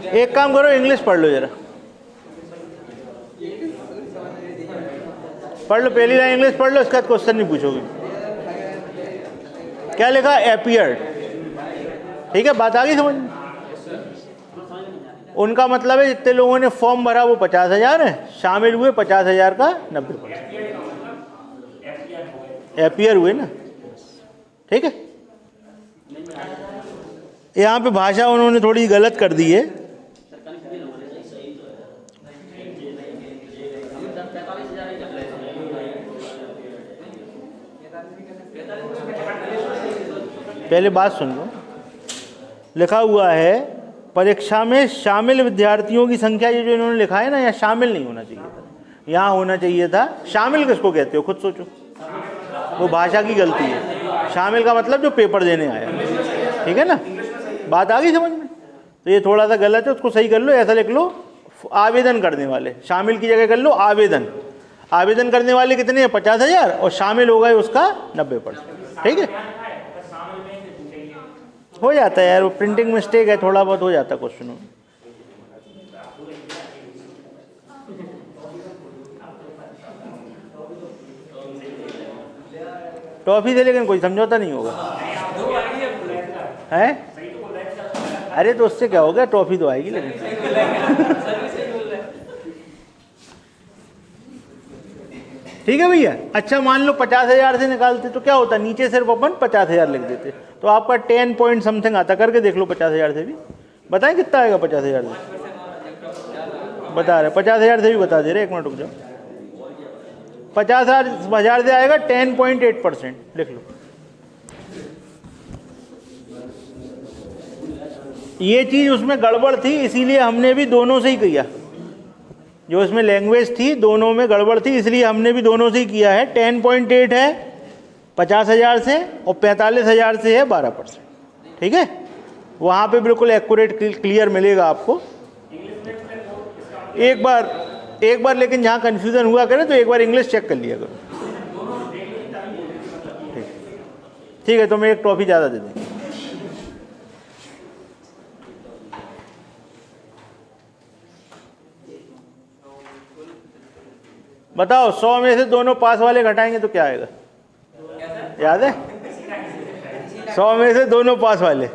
एक काम करो, इंग्लिश पढ़ लो जरा। पढ़ लो, पहली लाइन इंग्लिश पढ़ लो, इसका क्वेश्चन नहीं पूछोगे। क्या लिखा? एपियर्ड। ठीक है, बात आ गई समझ में? उनका मतलब है जितने लोगों ने फॉर्म भरा वो 50,000 है, शामिल हुए 50,000 का 90%। एपियर हुए ना। ठीक है, यहाँ पे भाषा उन्होंने थोड़ी गलत कर दी है। पहले बात सुन लो। लिखा हुआ है परीक्षा में शामिल विद्यार्थियों की संख्या, ये जो इन्होंने लिखा है ना, यहाँ शामिल नहीं होना चाहिए था, यहाँ होना चाहिए था। शामिल किसको कहते हो खुद सोचो, वो भाषा की गलती है। शामिल का मतलब जो पेपर देने आया। ठीक है ना, बात आ गई समझ में? तो ये थोड़ा सा गलत है, उसको सही कर लो। ऐसा लिख लो आवेदन करने वाले, शामिल की जगह कर लो आवेदन। आवेदन करने वाले कितने हैं? 50,000, और शामिल हो गए उसका 90%। ठीक है, हो जाता है यार, वो प्रिंटिंग मिस्टेक है, थोड़ा बहुत हो जाता है क्वेश्चन में। टॉफी से लेकिन कोई समझौता नहीं होगा है। अरे तो उससे क्या हो गया, टॉफी तो आएगी लेकिन। ठीक है भैया। अच्छा मान लो 50,000 से निकालते तो क्या होता, नीचे सिर्फ अपन 50,000 लिख देते, तो आपका 10 पॉइंट समथिंग आता। करके देख लो 50,000 से भी, बताएं कितना आएगा 50,000 से? बता रहे 50,000 से भी बता दे रहे, एक मिनट रुक जाओ। 50,000 से आएगा 10.8%। लिख लो। ये चीज उसमें गड़बड़ थी, इसीलिए हमने भी दोनों से ही किया। जो इसमें लैंग्वेज थी दोनों में गड़बड़ थी, इसलिए हमने भी दोनों से ही किया है। 10.8 है 50,000 से, और 45,000 से है 12%। ठीक है, वहाँ पे बिल्कुल एक्यूरेट क्लियर मिलेगा आपको। एक बार एक बार लेकिन जहाँ कन्फ्यूज़न हुआ करे तो एक बार इंग्लिश चेक कर लिया करो। ठीक है, तो मैं एक ट्रॉफी ज़्यादा दे देंगे। बताओ 100 में से दोनों पास वाले घटाएंगे तो क्या आएगा? याद है? 100 में से दोनों पास वाले,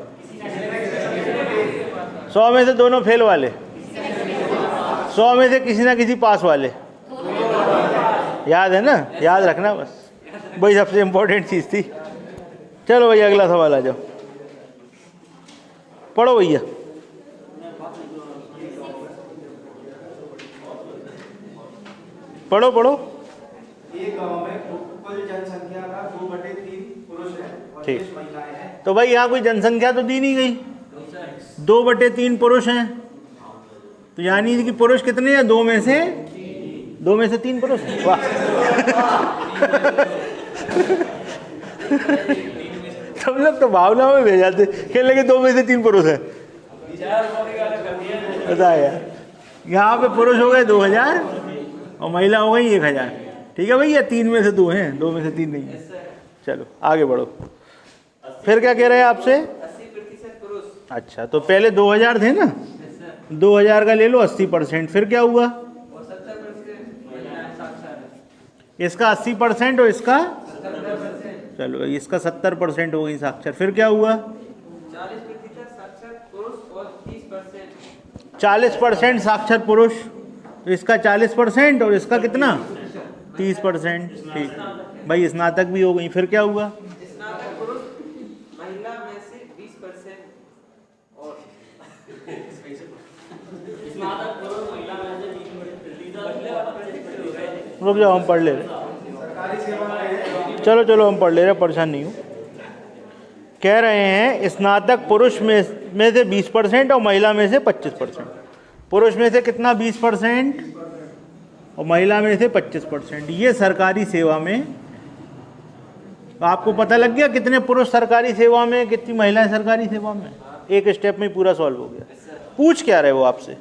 100 में से दोनों फेल वाले, 100 में से किसी ना किसी पास वाले। याद है ना? याद रखना बस, वही सबसे इम्पोर्टेंट चीज़ थी। चलो भैया अगला सवाल आ जाओ, पढ़ो भैया। पढ़ो पढ़ो। एक गांव में कुल जनसंख्या का 2/3 पुरुष है और ठीक। 20 महिलाएं हैं। तो भाई यहाँ कोई जनसंख्या तो दी नहीं गई, 2/3 पुरुष हैं, तो यानी कि पुरुष कितने हैं? 2 में से 3 पुरुष। वाह सब लोग तो भावनाओं में भेज जाते, खेल लगे 2 में से 3 पुरुष है। बता यार, यहाँ पे पुरुष हो गए 2000 और महिला हो गई 1000। ठीक है भैया, 3 में से 2 हैं, 2 में से 3 नहीं है। चलो आगे बढ़ो। फिर क्या कह रहे हैं आपसे? 80% पुरुष। अच्छा, तो पहले 2000 थे ना, 2000 का ले लो 80%, फिर क्या हुआ? और 70% महिलाएं साक्षर है। इसका 80% और इसका 70%। चलो इसका 70% हो गई साक्षर। फिर क्या हुआ? 40% साक्षर पुरुष और 30% 40% साक्षर पुरुष, तो इसका 40% और इसका कितना? 30%। ठीक भाई, स्नातक भी हो गई। फिर क्या हुआ? स्नातक पुरुष महिला में से 20% और स्नातक पुरुष महिला में से 20%। रुक जाओ, हम पढ़ ले रहे। सरकारी सेवा में चलो हम पढ़ ले रहे, परेशान नहीं हूँ। कह रहे हैं स्नातक पुरुष में से 20% और महिला में से 25%। पुरुष में से कितना? 20% और महिला में से 25%। ये सरकारी सेवा में, तो आपको पता लग गया कितने पुरुष सरकारी सेवा में, कितनी महिलाएं सरकारी सेवा में। एक स्टेप में पूरा सॉल्व हो गया। पूछ क्या रहे वो आपसे?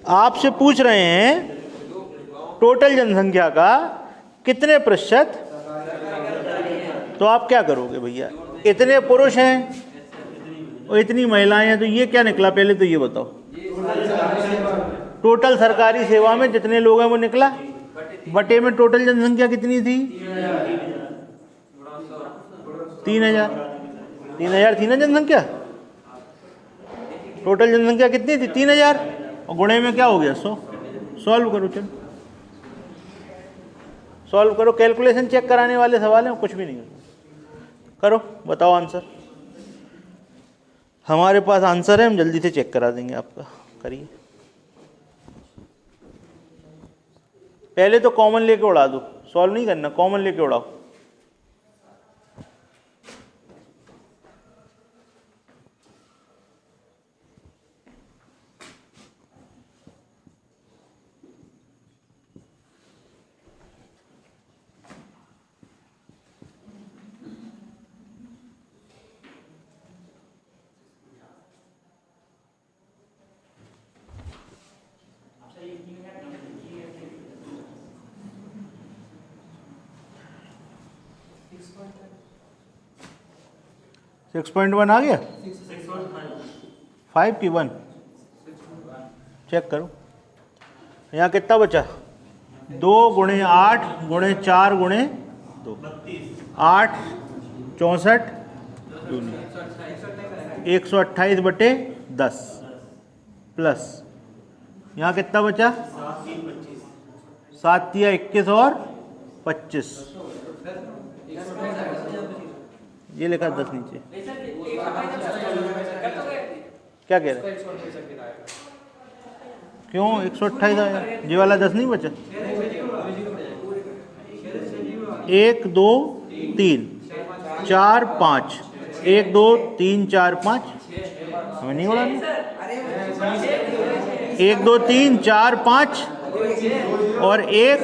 आपसे पूछ रहे हैं टोटल जनसंख्या का कितने प्रतिशत, तो आप क्या करोगे भैया? इतने पुरुष हैं और इतनी महिलाएं हैं, तो ये क्या निकला? पहले तो ये बताओ, टोटल सरकारी सेवा में जितने लोग हैं वो निकला, बटे में टोटल जनसंख्या कितनी थी? 3000। 3000 थी ना जनसंख्या? टोटल जनसंख्या कितनी थी? 3000 और गुणे में क्या हो गया? 100। सॉल्व करो, चलो सॉल्व करो। कैलकुलेशन चेक कराने वाले सवाल हैं, कुछ भी नहीं करो। बताओ आंसर। हमारे पास आंसर है, हम जल्दी से चेक करा देंगे आपका। करिए, पहले तो कॉमन लेके उड़ा दो, सॉल्व नहीं करना, कॉमन लेके उड़ाओ। सिक्स 6.1 आ गया? 5 की 1 चेक करो। यहाँ कितना बचा? 2 × 8 × 4 × 2 8 64 128/10 प्लस यहाँ कितना बचा? 7 × 21 और 25। ये लिखा 10 नीचे। क्या कह रहे? क्यों 128 आया? ये वाला 10 नहीं बचा? 1 2 3 4 5 1 2 3 4 5 हमें नहीं उड़ाना। 1 2 3 4 5 और 1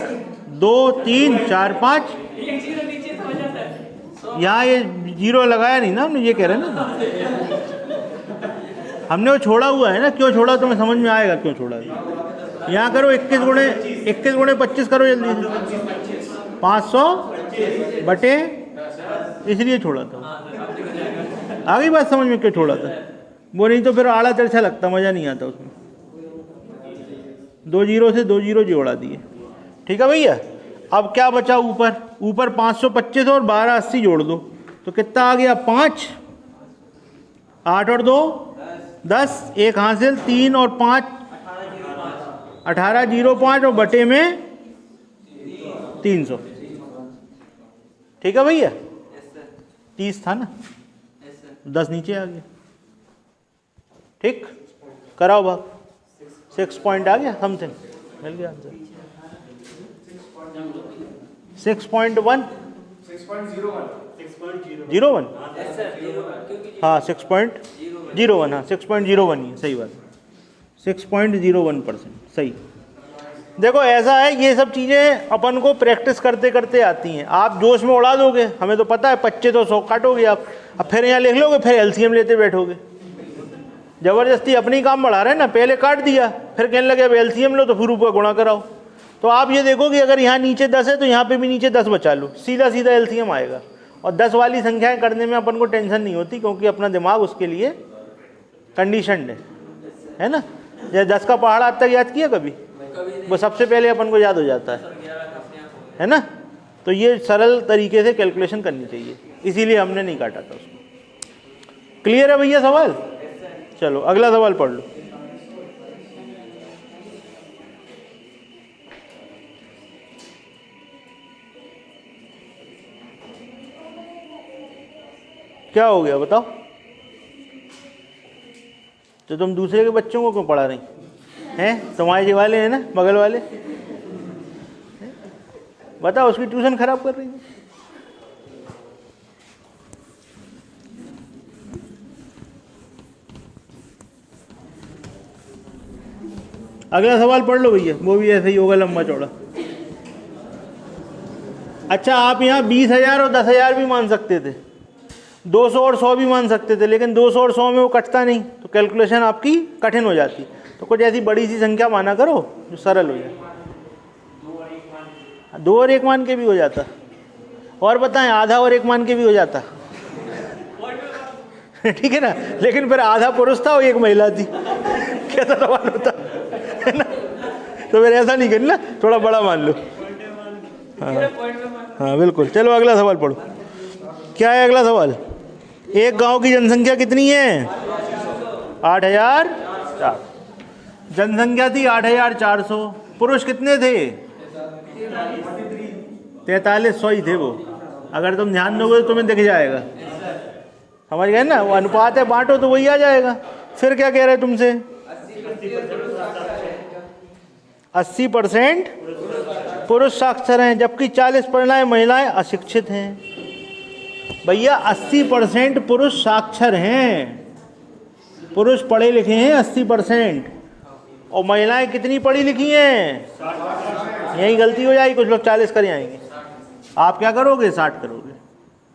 2 3 4 5। यहाँ ये 0 लगाया नहीं ना हमने, ये कह रहे हैं ना हमने वो छोड़ा हुआ है ना। क्यों छोड़ा? तुम्हें समझ में आएगा क्यों छोड़ा है। यहाँ करो 21 गुणे 25 करो जल्दी से। 500 बटे, इसलिए छोड़ा था। आ गई बात समझ में, क्यों छोड़ा था वो? नहीं तो फिर आड़ा तिरछा लगता, मज़ा नहीं आता उसमें। 2 जीरो से 2 जीरो जोड़ा दिए, ठीक है भैया। अब क्या बचा ऊपर 525 और 1280 जोड़ दो तो कितना आ गया? 5, 8 और 2 10, 1 हासिल, 3 और 5 1805 और बटे में 300, ठीक है भैया। 30 था ना, 10 नीचे आ गया, ठीक। कराओ भाग, 6 पॉइंट आ गया, समथिंग मिल गया आंसर। 6.1 6.01 हाँ 6.01 हाँ 6.01 ही सही बात, 6.01% सही। देखो ऐसा है, ये सब चीज़ें अपन को प्रैक्टिस करते करते आती हैं। आप जोश में उड़ा दोगे, हमें तो पता है 25 तो 100 काटोगे आप, अब फिर यहाँ लिख लोगे, फिर एलसीएम लेते बैठोगे। ज़बरदस्ती अपनी काम बढ़ा रहे हैं ना, पहले काट दिया फिर कहने लगे अब एलसीएम लो तो फिर ऊपर गुणा कराओ। तो आप ये देखो कि अगर यहाँ नीचे 10 है तो यहाँ पे भी नीचे 10 बचा लो, सीधा सीधा एलसीएम आएगा। और 10 वाली संख्याएं करने में अपन को टेंशन नहीं होती, क्योंकि अपना दिमाग उसके लिए कंडीशनड है ना। जैसे 10 का पहाड़ आज तक याद किया कभी? वो सबसे पहले अपन को याद हो जाता है ना। तो ये सरल तरीके से कैलकुलेशन करनी चाहिए, इसीलिए हमने नहीं काटा था उसको। क्लियर है भैया सवाल? चलो अगला सवाल पढ़ लो। क्या हो गया बताओ? तो तुम दूसरे के बच्चों को क्यों पढ़ा रही हैं? तुम्हारे जी वाले हैं ना, बगल वाले, बताओ उसकी ट्यूशन खराब कर रही हो। अगला सवाल पढ़ लो भैया, वो भी ऐसे ही होगा लंबा चौड़ा। अच्छा आप यहाँ 20,000 और 10,000 भी मान सकते थे, 200 और 100 भी मान सकते थे, लेकिन 200 और 100 में वो कटता नहीं तो कैलकुलेशन आपकी कठिन हो जाती। तो कुछ ऐसी बड़ी सी संख्या माना करो जो सरल हो जाए। 2 और 1 मान के भी हो जाता, और बताएं आधा और 1 मान के भी हो जाता ठीक है ना। लेकिन फिर आधा पुरुष था और 1 महिला थी, कैसा सवाल होता है ना। तो फिर ऐसा नहीं करना, थोड़ा बड़ा मान लो। हाँ बिल्कुल। चलो अगला सवाल पढ़ो। क्या है अगला सवाल? एक गांव की जनसंख्या कितनी है? 8,004। जनसंख्या थी 8,400, पुरुष कितने थे? 4300 ही थे वो। अगर तुम ध्यान दोगे तो तुम्हें दिख जाएगा, समझ गए ना। वो अनुपात है, बांटो तो वही आ जाएगा। फिर क्या कह रहे हैं तुमसे? 80% पुरुष साक्षर हैं, जबकि 40% महिलाएं अशिक्षित हैं। भैया 80% पुरुष साक्षर हैं, पुरुष पढ़े लिखे हैं 80%, और महिलाएं कितनी पढ़ी लिखी हैं? यही गलती हो जाएगी, कुछ लोग 40 कर आएंगे। आप क्या करोगे? 60 करोगे,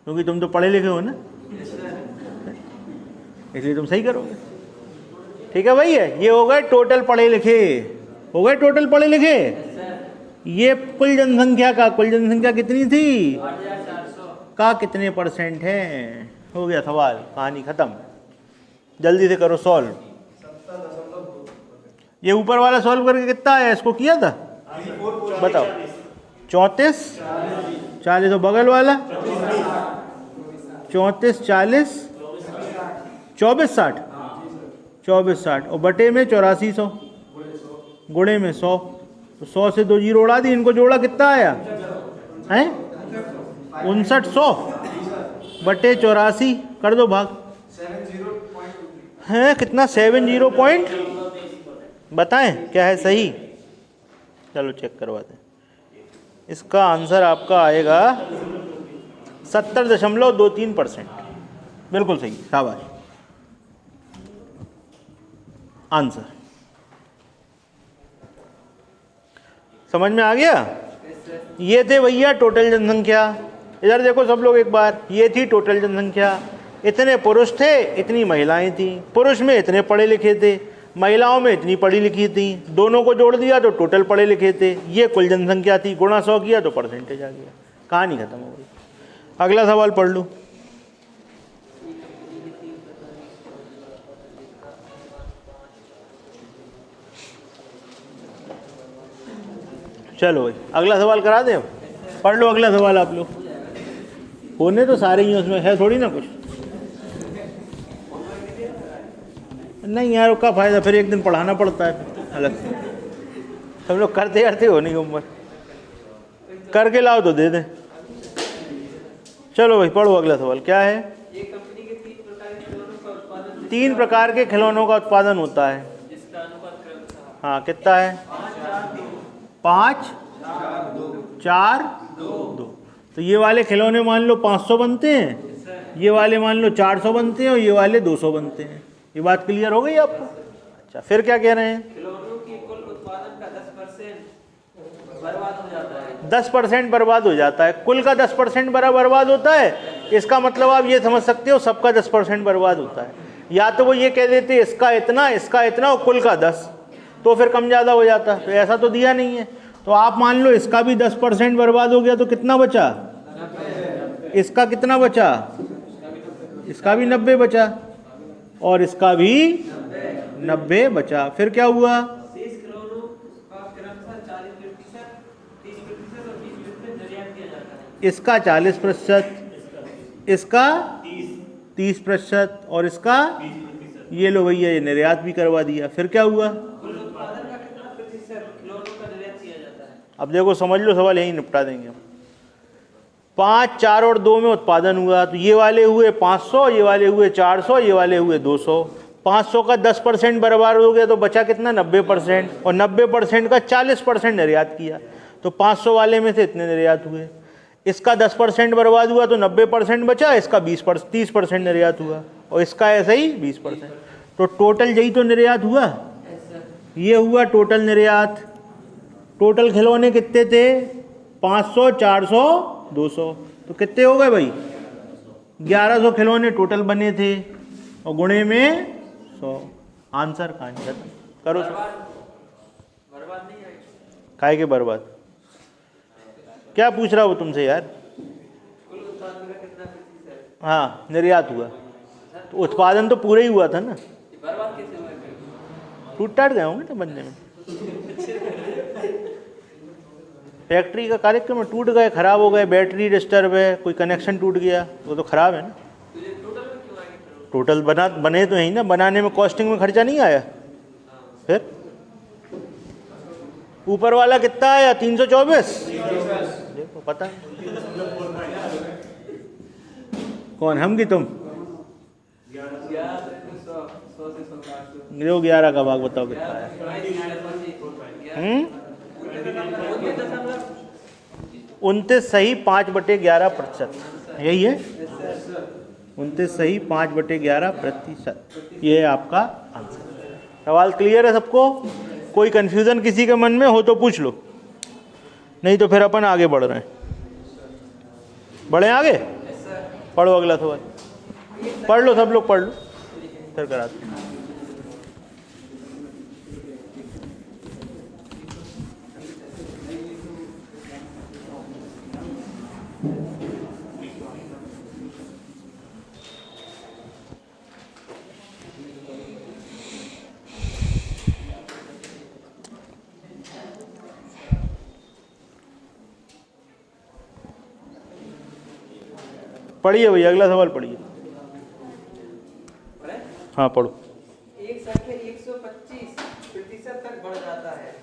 क्योंकि तुम तो पढ़े लिखे हो ना, इसलिए तुम सही करोगे। ठीक है भैया, ये हो गए टोटल पढ़े लिखे, हो गए टोटल पढ़े लिखे। ये कुल जनसंख्या का, कुल जनसंख्या कितनी थी? 8,400 का कितने परसेंट है? हो गया सवाल, कहानी खत्म। जल्दी से करो सॉल्व। ये ऊपर वाला सॉल्व करके कितना आया? इसको किया था, बताओ। 34 40, और बगल वाला 34 40 24 60 24 60, और बटे में 8400, गुणे में 100। तो 100 से 2 जीरो उड़ा दी, इनको जोड़ा कितना आया है? 5900 बटे 84 कर दो भाग। 70 है कितना? 70 पॉइंट, बताएं क्या है सही? चलो चेक करवाते हैं। इसका आंसर आपका आएगा 70.23%। बिल्कुल सही, शाबाश। आंसर समझ में आ गया? ये थे भैया टोटल जनसंख्या। इधर देखो सब लोग एक बार, ये थी टोटल जनसंख्या। इतने पुरुष थे, इतनी महिलाएं थी। पुरुष में इतने पढ़े लिखे थे, महिलाओं में इतनी पढ़ी लिखी थी, दोनों को जोड़ दिया तो टोटल पढ़े लिखे थे, ये कुल जनसंख्या थी, गुणा 100 किया तो परसेंटेज आ गया, कहानी खत्म हो गई। अगला सवाल पढ़ लो। चलो भाई अगला सवाल करा दें, पढ़ लो अगला सवाल आप लोग, होने तो सारे ही उसमें है थोड़ी ना कुछ। नहीं यार उसका फ़ायदा फिर एक दिन पढ़ाना पड़ता है अलग से, सब लोग करते करते हो नहीं उम्र, करके लाओ तो दे दें। चलो भाई पढ़ो अगला सवाल क्या है। ये कंपनी के 3 प्रकार के खिलौनों का उत्पादन 3 प्रकार के खिलौनों का उत्पादन होता है, जिसका अनुपात क्रमशः हाँ कितना है, 5 4 2। तो ये वाले खिलौने मान लो 500 बनते हैं, ये वाले मान लो 400 बनते हैं और ये वाले 200 बनते हैं। ये बात क्लियर हो गई आपको? अच्छा फिर क्या कह रहे हैं, खिलौनों की कुल उत्पादन का 10% बर्बाद हो जाता है। 10% बर्बाद हो जाता है, कुल का 10% बर्बाद होता है। इसका मतलब आप ये समझ सकते हो सबका 10% बर्बाद होता है। या तो वो ये कह देते इसका इतना और कुल का 10, तो फिर कम ज़्यादा हो जाता, तो ऐसा तो दिया नहीं है। तो आप मान लो इसका भी 10% बर्बाद हो गया तो कितना बचा, इसका कितना बचा, इसका भी 90 बचा और इसका भी 90 बचा। फिर क्या हुआ, शेष खिलौनों का क्रमशः 40%, 30% और 20% निर्यात किया जाता है। इसका 40%, इसका 30% और इसका ये लो भैया ये निर्यात भी करवा दिया। फिर क्या हुआ, कुल उत्पादन का कितना प्रतिशत खिलौनों का निर्यात किया जाता है। अब देखो समझ लो सवाल यही निपटा देंगे हम। 5 4 और 2 में उत्पादन हुआ तो ये वाले हुए 500, ये वाले हुए 400, ये वाले हुए 200। 500 का 10% बर्बाद हो गया तो बचा कितना, 90%, और 90% का 40% निर्यात किया तो 500 वाले में से इतने निर्यात हुए। इसका 10% बर्बाद हुआ तो 90% बचा, इसका 30% निर्यात हुआ और इसका ऐसे ही 20%। तो टोटल यही तो निर्यात हुआ, ये हुआ टोटल निर्यात। टोटल खिलौने कितने थे, 500 400 200, तो कितने हो गए भाई, 1100 खिलौने टोटल बने थे और गुणे में 100। आंसर कहानी खत्म करो। बर्बाद नहीं है, काहे के बर्बाद, क्या पूछ रहा हो तुमसे यार। कुल उत्पादन का कितना प्रतिशत, हाँ निर्यात हुआ तो उत्पादन तो पूरा ही हुआ था ना, ये बर्बाद कैसे हुआ है? टूट टाट गए होंगे ना बनने में। फैक्ट्री का कार्यक्रम में टूट गए, खराब हो गए, बैटरी डिस्टर्ब है, कोई कनेक्शन टूट गया, वो तो खराब है ना। तुझे टोटल में क्यों आ गया? टोटल बने तो यही ना, बनाने में कॉस्टिंग में खर्चा नहीं आया। फिर ऊपर वाला कितना आया, 324, देखो पता कौन, हम की तुम, 11 का भाग बताओ कितना है। 29 सही 5/11%, यही है 29 सही 5/11%, ये है आपका आंसर। सवाल क्लियर है सबको, कोई कंफ्यूजन किसी के मन में हो तो पूछ लो, नहीं तो फिर अपन आगे बढ़ रहे हैं। बढ़े आगे, पढ़ो अगला सवाल, पढ़ लो सब लोग पढ़ लो, फिर कराते हैं। पढ़िए भैया अगला सवाल पढ़िए। हाँ पढ़ो। एक संख्या 125% तक बढ़ जाता है।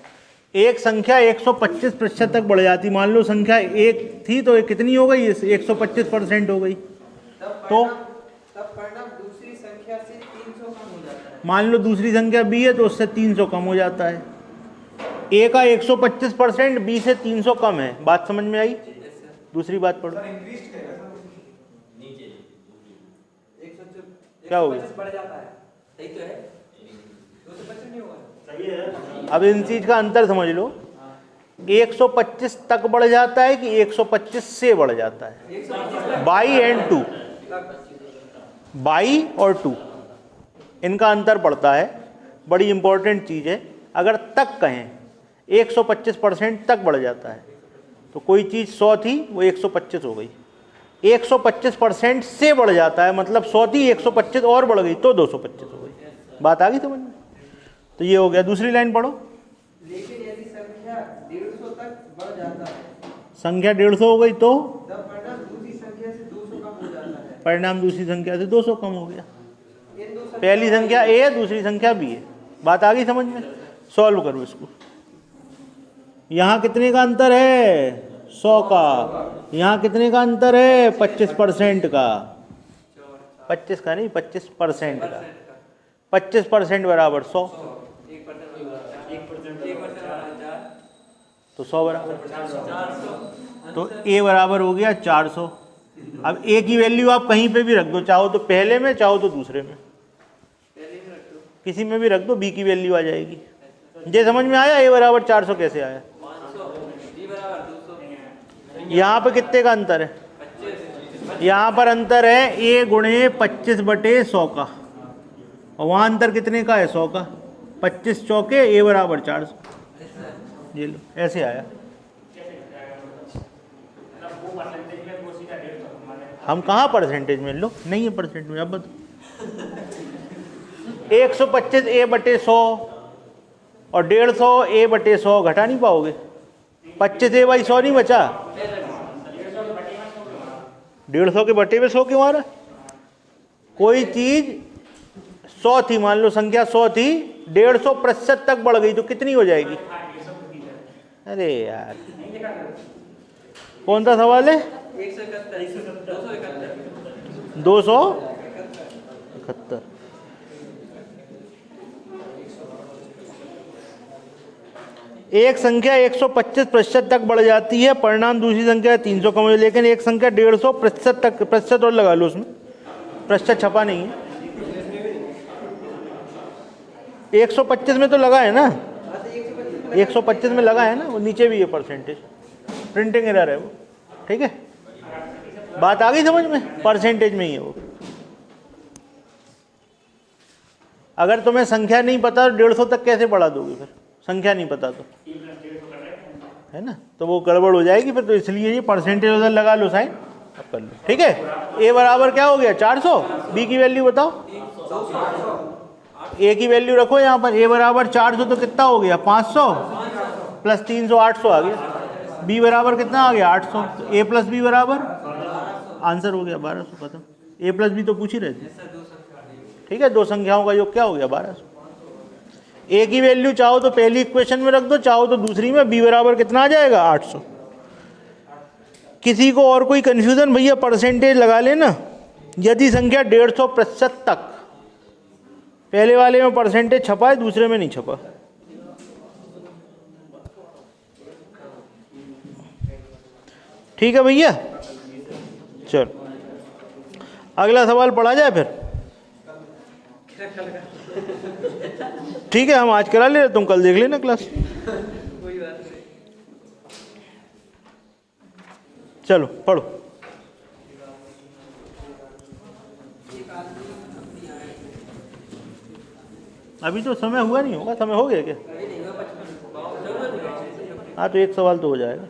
एक संख्या 125% तक बढ़ जाती, मान लो संख्या 1 थी तो कितनी हो गई, 125% हो गई, तो तब परिणाम दूसरी संख्या से 300 कम हो जाता है। मान लो दूसरी संख्या b है तो उससे 300 कम हो जाता है। a का 125% b से 300 कम है, बात समझ में आई। दूसरी बात पढ़ो, क्या हो गया, बढ़ जाता है, सही तो है, 225 नहीं होगा। अब इन चीज का अंतर समझ लो, 125 तक बढ़ जाता है कि 125 से बढ़ जाता है, बाई एंड टू, बाई और टू इनका अंतर पड़ता है। बड़ी इंपॉर्टेंट चीज़ है। अगर तक कहें 125% तक बढ़ जाता है, तो कोई चीज़ 100 थी वो 125 हो गई। 125% से बढ़ जाता है, मतलब 100 थी 125 और बढ़ गई तो 225 हो गई। बात आ गई समझ में? तो ये हो गया। दूसरी लाइन पढ़ो। लेकिन यदि संख्या 150 तक बढ़ जाता है, संख्या 150 हो गई तो तब परिणाम दूसरी संख्या से 200 कम हो जाता है। परिणाम दूसरी संख्या से 200 कम हो गया। इन दो संख्या पहली संख्या ए है, दूसरी संख्या बी है। बात आ गई समझ में? सॉल्व करो इसको। यहाँ कितने का अंतर है? 100 का। यहाँ कितने का अंतर है? 25% का। 25 का नहीं, 25% का। 25% बराबर 100, तो 100 बराबर, तो ए बराबर हो गया 400। अब ए की वैल्यू आप कहीं पे भी रख दो, चाहो तो पहले में, चाहो तो दूसरे में, किसी में भी रख दो, बी की वैल्यू आ जाएगी। ये समझ में आया? ए बराबर 400 कैसे आया? यहाँ पे कितने का अंतर है? यहाँ पर अंतर है ए गुणे 25/100 का, और वहाँ अंतर कितने का है? 100 का। 25 चौके ए बराबर 400। ये लो, ऐसे आया। हम कहाँ परसेंटेज में? लो नहीं है परसेंट में। अब बताओ 125 a/100 और 150 a/100 घटा नहीं पाओगे? 25 a/100 नहीं बचा? 150 के बटे में 100 क्यों आ रहा? कोई चीज 100 थी, मान लो संख्या 100 थी, 150% तक बढ़ गई तो कितनी हो जाएगी? अरे यार, कौन सा सवाल है? 271। एक संख्या 125% तक बढ़ जाती है, परिणाम दूसरी संख्या 300 कम हो, लेकिन एक संख्या 150% तक, प्रतिशत और लगा लो उसमें, प्रतिशत छपा नहीं है। 125 में तो लगा है ना, 125 में लगा है ना, वो नीचे भी है परसेंटेज, प्रिंटिंग एरर है वो। ठीक है, बात आ गई समझ में? परसेंटेज में ही है वो। अगर तुम्हें संख्या नहीं पता तो 150 तक कैसे बढ़ा दोगे? फिर संख्या नहीं पता तो, है ना, तो वो गड़बड़ हो जाएगी फिर। तो इसलिए ये परसेंटेज उधर लगा लो, साइन अब कर लो। ठीक है, ए बराबर क्या हो गया? 400। बी की वैल्यू बताओ। ए की वैल्यू रखो यहाँ पर। ए बराबर 400 तो कितना हो गया? 500 प्लस 300, 800 आ गया। बी बराबर कितना आ गया? 800। तो ए प्लस बी बराबर, आंसर हो गया 1200। खत्म। ए प्लस बी तो पूछ ही रहे थे। ठीक है, दो संख्याओं का योग क्या हो गया? 1200। ए की वैल्यू चाहो तो पहली इक्वेशन में रख दो, चाहो तो दूसरी में। बी बराबर कितना आ जाएगा? 800। किसी को और कोई कंफ्यूजन? भैया परसेंटेज लगा लेना। यदि संख्या 150% तक, पहले वाले में परसेंटेज छपा है, दूसरे में नहीं छपा। ठीक है भैया, चल अगला सवाल पढ़ा जाए फिर। ठीक है, हम आज करा ले, तुम कल देख लेना क्लास। चलो पढ़ो। अभी तो समय हुआ नहीं होगा। समय हो गया क्या? हाँ, तो एक सवाल तो हो जाएगा।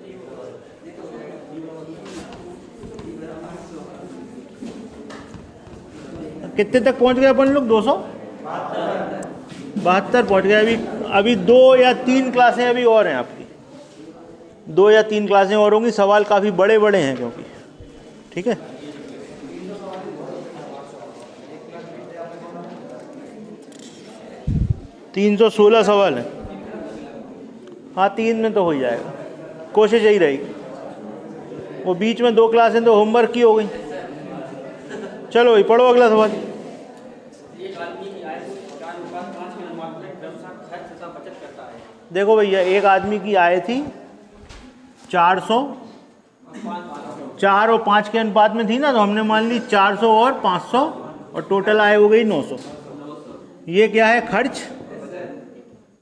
कितने तक पहुंच गए अपन लोग? 272 पहुंच गए। अभी 2 या 3 क्लासें अभी और हैं आपकी। 2 या 3 क्लासें और होंगी। सवाल काफ़ी बड़े बड़े हैं क्योंकि। ठीक है, $316 सवाल है। हाँ, 3 में तो हो ही जाएगा, कोशिश यही रहेगी। वो बीच में 2 क्लासें तो होमवर्क की हो गई। चलो भाई पढ़ो अगला सवाल। देखो भैया, एक आदमी की आय थी 400, 4 और 5 के अनुपात में थी ना, तो हमने मान ली 400 और 500, और टोटल आय हो गई 900। ये क्या है? खर्च,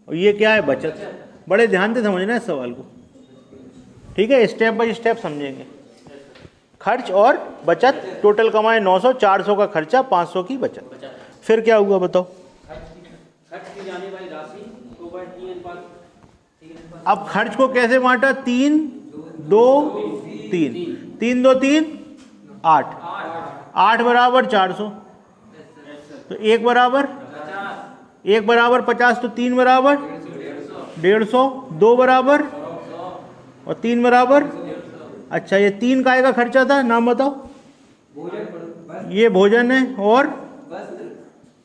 और ये क्या है? बचत। बड़े ध्यान से समझना है इस सवाल को। ठीक है, स्टेप बाय स्टेप समझेंगे। खर्च और बचत, टोटल कमाए 900, 400 का खर्चा, 500 की बचत। फिर क्या हुआ बताओ? खर्च की जाने वाली राशि 2/3 अब खर्च को कैसे बांटा? 3 2 3, 3 2 3 8, 8 बराबर 400, तो 1 बराबर 50, तो 3 बराबर 150, 2 बराबर और 3 बराबर। अच्छा, ये 3 काय का खर्चा था, नाम बताओ। ये भोजन है और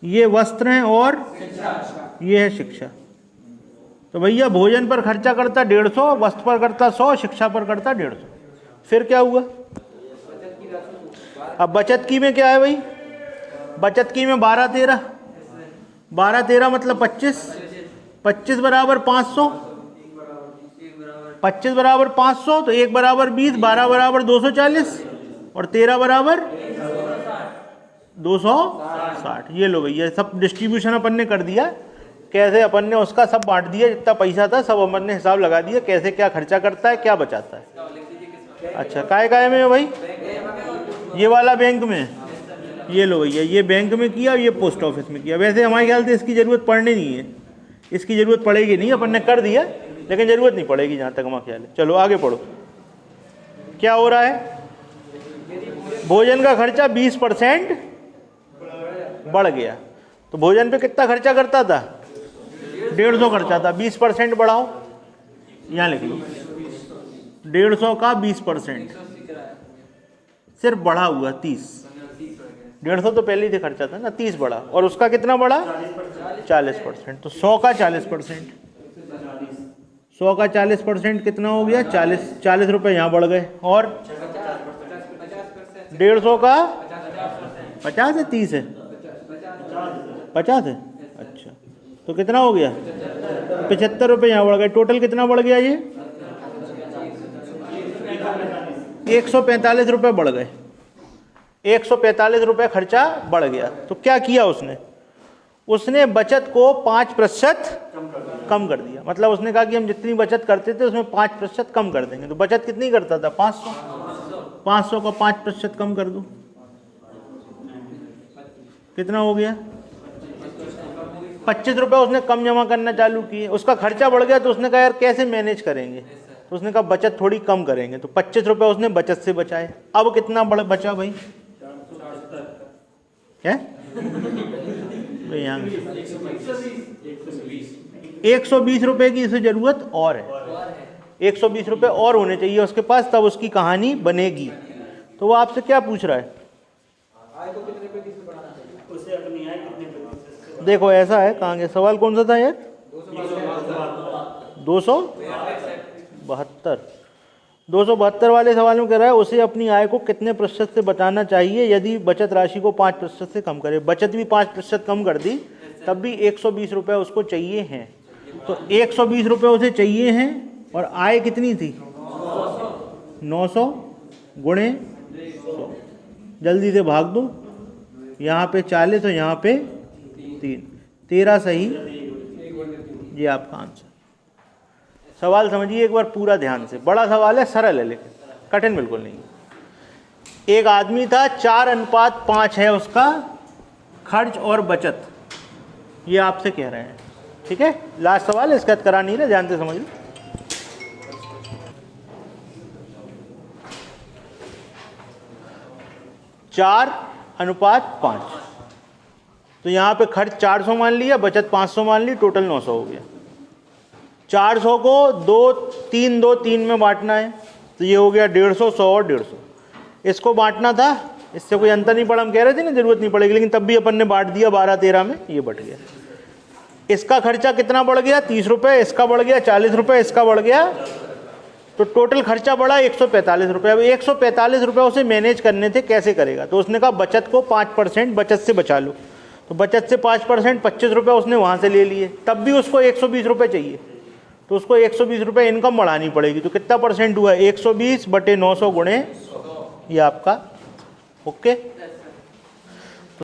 ये वस्त्र हैं और ये है शिक्षा। तो भैया भोजन पर खर्चा करता 150, वस्त्र पर करता 100, शिक्षा पर करता 150। फिर क्या हुआ? अब बचत की में क्या है भाई? बचत की में 12 13, 12 13 मतलब 25, 25 बराबर 500, 25 बराबर 500, तो 1 बराबर 20, 12 बराबर 240 और 13 बराबर 260। ये लो भैया, सब डिस्ट्रीब्यूशन अपन ने कर दिया। कैसे अपन ने उसका सब बांट दिया, जितना पैसा था सब अपन ने हिसाब लगा दिया, कैसे क्या खर्चा करता है, क्या बचाता है। अच्छा, काय में है भाई? ये वाला बैंक में, ये लो भैया, ये बैंक में किया, ये पोस्ट ऑफिस में किया। वैसे हमारे ख्याल से इसकी ज़रूरत पड़नी नहीं है, इसकी ज़रूरत पड़ेगी नहीं, अपन ने कर दिया, लेकिन ज़रूरत नहीं पड़ेगी जहाँ तक हमारा ख्याल है। चलो आगे पढ़ो, क्या हो रहा है? भोजन का खर्चा 20% बढ़ गया। तो भोजन पे कितना खर्चा करता था? 150 खर्चा था, 20% बढ़ाओ, यहाँ लिख लो 150 का 20% सिर्फ बढ़ा हुआ 30। 150 तो पहले ही से खर्चा था ना, 30 बढ़ा, और उसका कितना बढ़ा? 40%। तो 100 का 40%, 100 का 40% कितना हो गया? 40 रुपये यहाँ बढ़ गए। और 150 का 50 है, 30 है, 50 है। अच्छा, तो कितना हो गया? 75 रुपये यहाँ बढ़ गए। टोटल कितना बढ़ गया? ये 145 रुपये बढ़ गए। 145 रुपये खर्चा बढ़ गया। तो क्या किया उसने? उसने बचत को 5% कम कर दिया। मतलब उसने कहा कि हम जितनी बचत करते थे उसमें 5% कम कर देंगे। तो बचत कितनी करता था? 500, 500 का 5% कम कर दो, कितना हो गया? 25 रुपये उसने कम जमा करना चालू किए। उसका खर्चा बढ़ गया, तो उसने कहा यार कैसे मैनेज करेंगे, तो उसने कहा बचत थोड़ी कम करेंगे। तो 25 रुपये उसने बचत से बचाए। अब कितना बचा भाई? क्या? 120 रुपये की इसे जरूरत और है, 120 रुपये और होने चाहिए उसके पास, तब उसकी कहानी बनेगी। तो वो आपसे क्या पूछ रहा है? देखो ऐसा है, कहाँ गया सवाल? कौन सा था यार? 272 वाले सवाल में कह रहा है उसे अपनी आय को कितने प्रतिशत से बचाना चाहिए यदि बचत राशि को 5% से कम करे। बचत भी 5% कम कर दी, तब भी 120 रुपये उसको चाहिए हैं। तो 120 रुपये उसे चाहिए हैं, और आय कितनी थी? 900 गुणे 100। जल्दी से भाग दो, यहाँ पे 40 और यहाँ पे 3, 13 सही, ये आपका आंसर। सवाल समझिए एक बार पूरा ध्यान से, बड़ा सवाल है, सरल है लेकिन कठिन बिल्कुल नहीं। एक आदमी था, 4:5 है उसका खर्च और बचत, ये आपसे कह रहे हैं। ठीक है, लास्ट सवाल है, इसका करा नहीं रहे, ध्यान से समझ लो। चार अनुपात 5, तो यहाँ पे खर्च 400 मान लिया, बचत 500 मान ली, टोटल 900 हो गया। 400 को 3 में बांटना है, तो ये हो गया 150, 100 और 150। इसको बांटना था, इससे कोई अंतर नहीं पड़ा, हम कह रहे थे ना जरूरत नहीं पड़ेगी, लेकिन तब भी अपन ने बांट दिया 12-13 में, ये बढ़ गया। इसका खर्चा कितना बढ़ गया? 30 रुपये, इसका बढ़ गया 40 रुपये, इसका बढ़ गया, तो टोटल खर्चा बढ़ा 145 रुपये। अब 145 रुपये उसे मैनेज करने थे, कैसे करेगा? तो उसने कहा बचत को 5% बचत से बचा लो। तो बचत से 5% 25 रुपये उसने वहाँ से ले लिए, तब भी उसको 120 रुपये चाहिए, तो उसको 120 रुपये इनकम बढ़ानी पड़ेगी। तो कितना परसेंट हुआ? 120 बटे 900 गुणे, ये आपका ओके।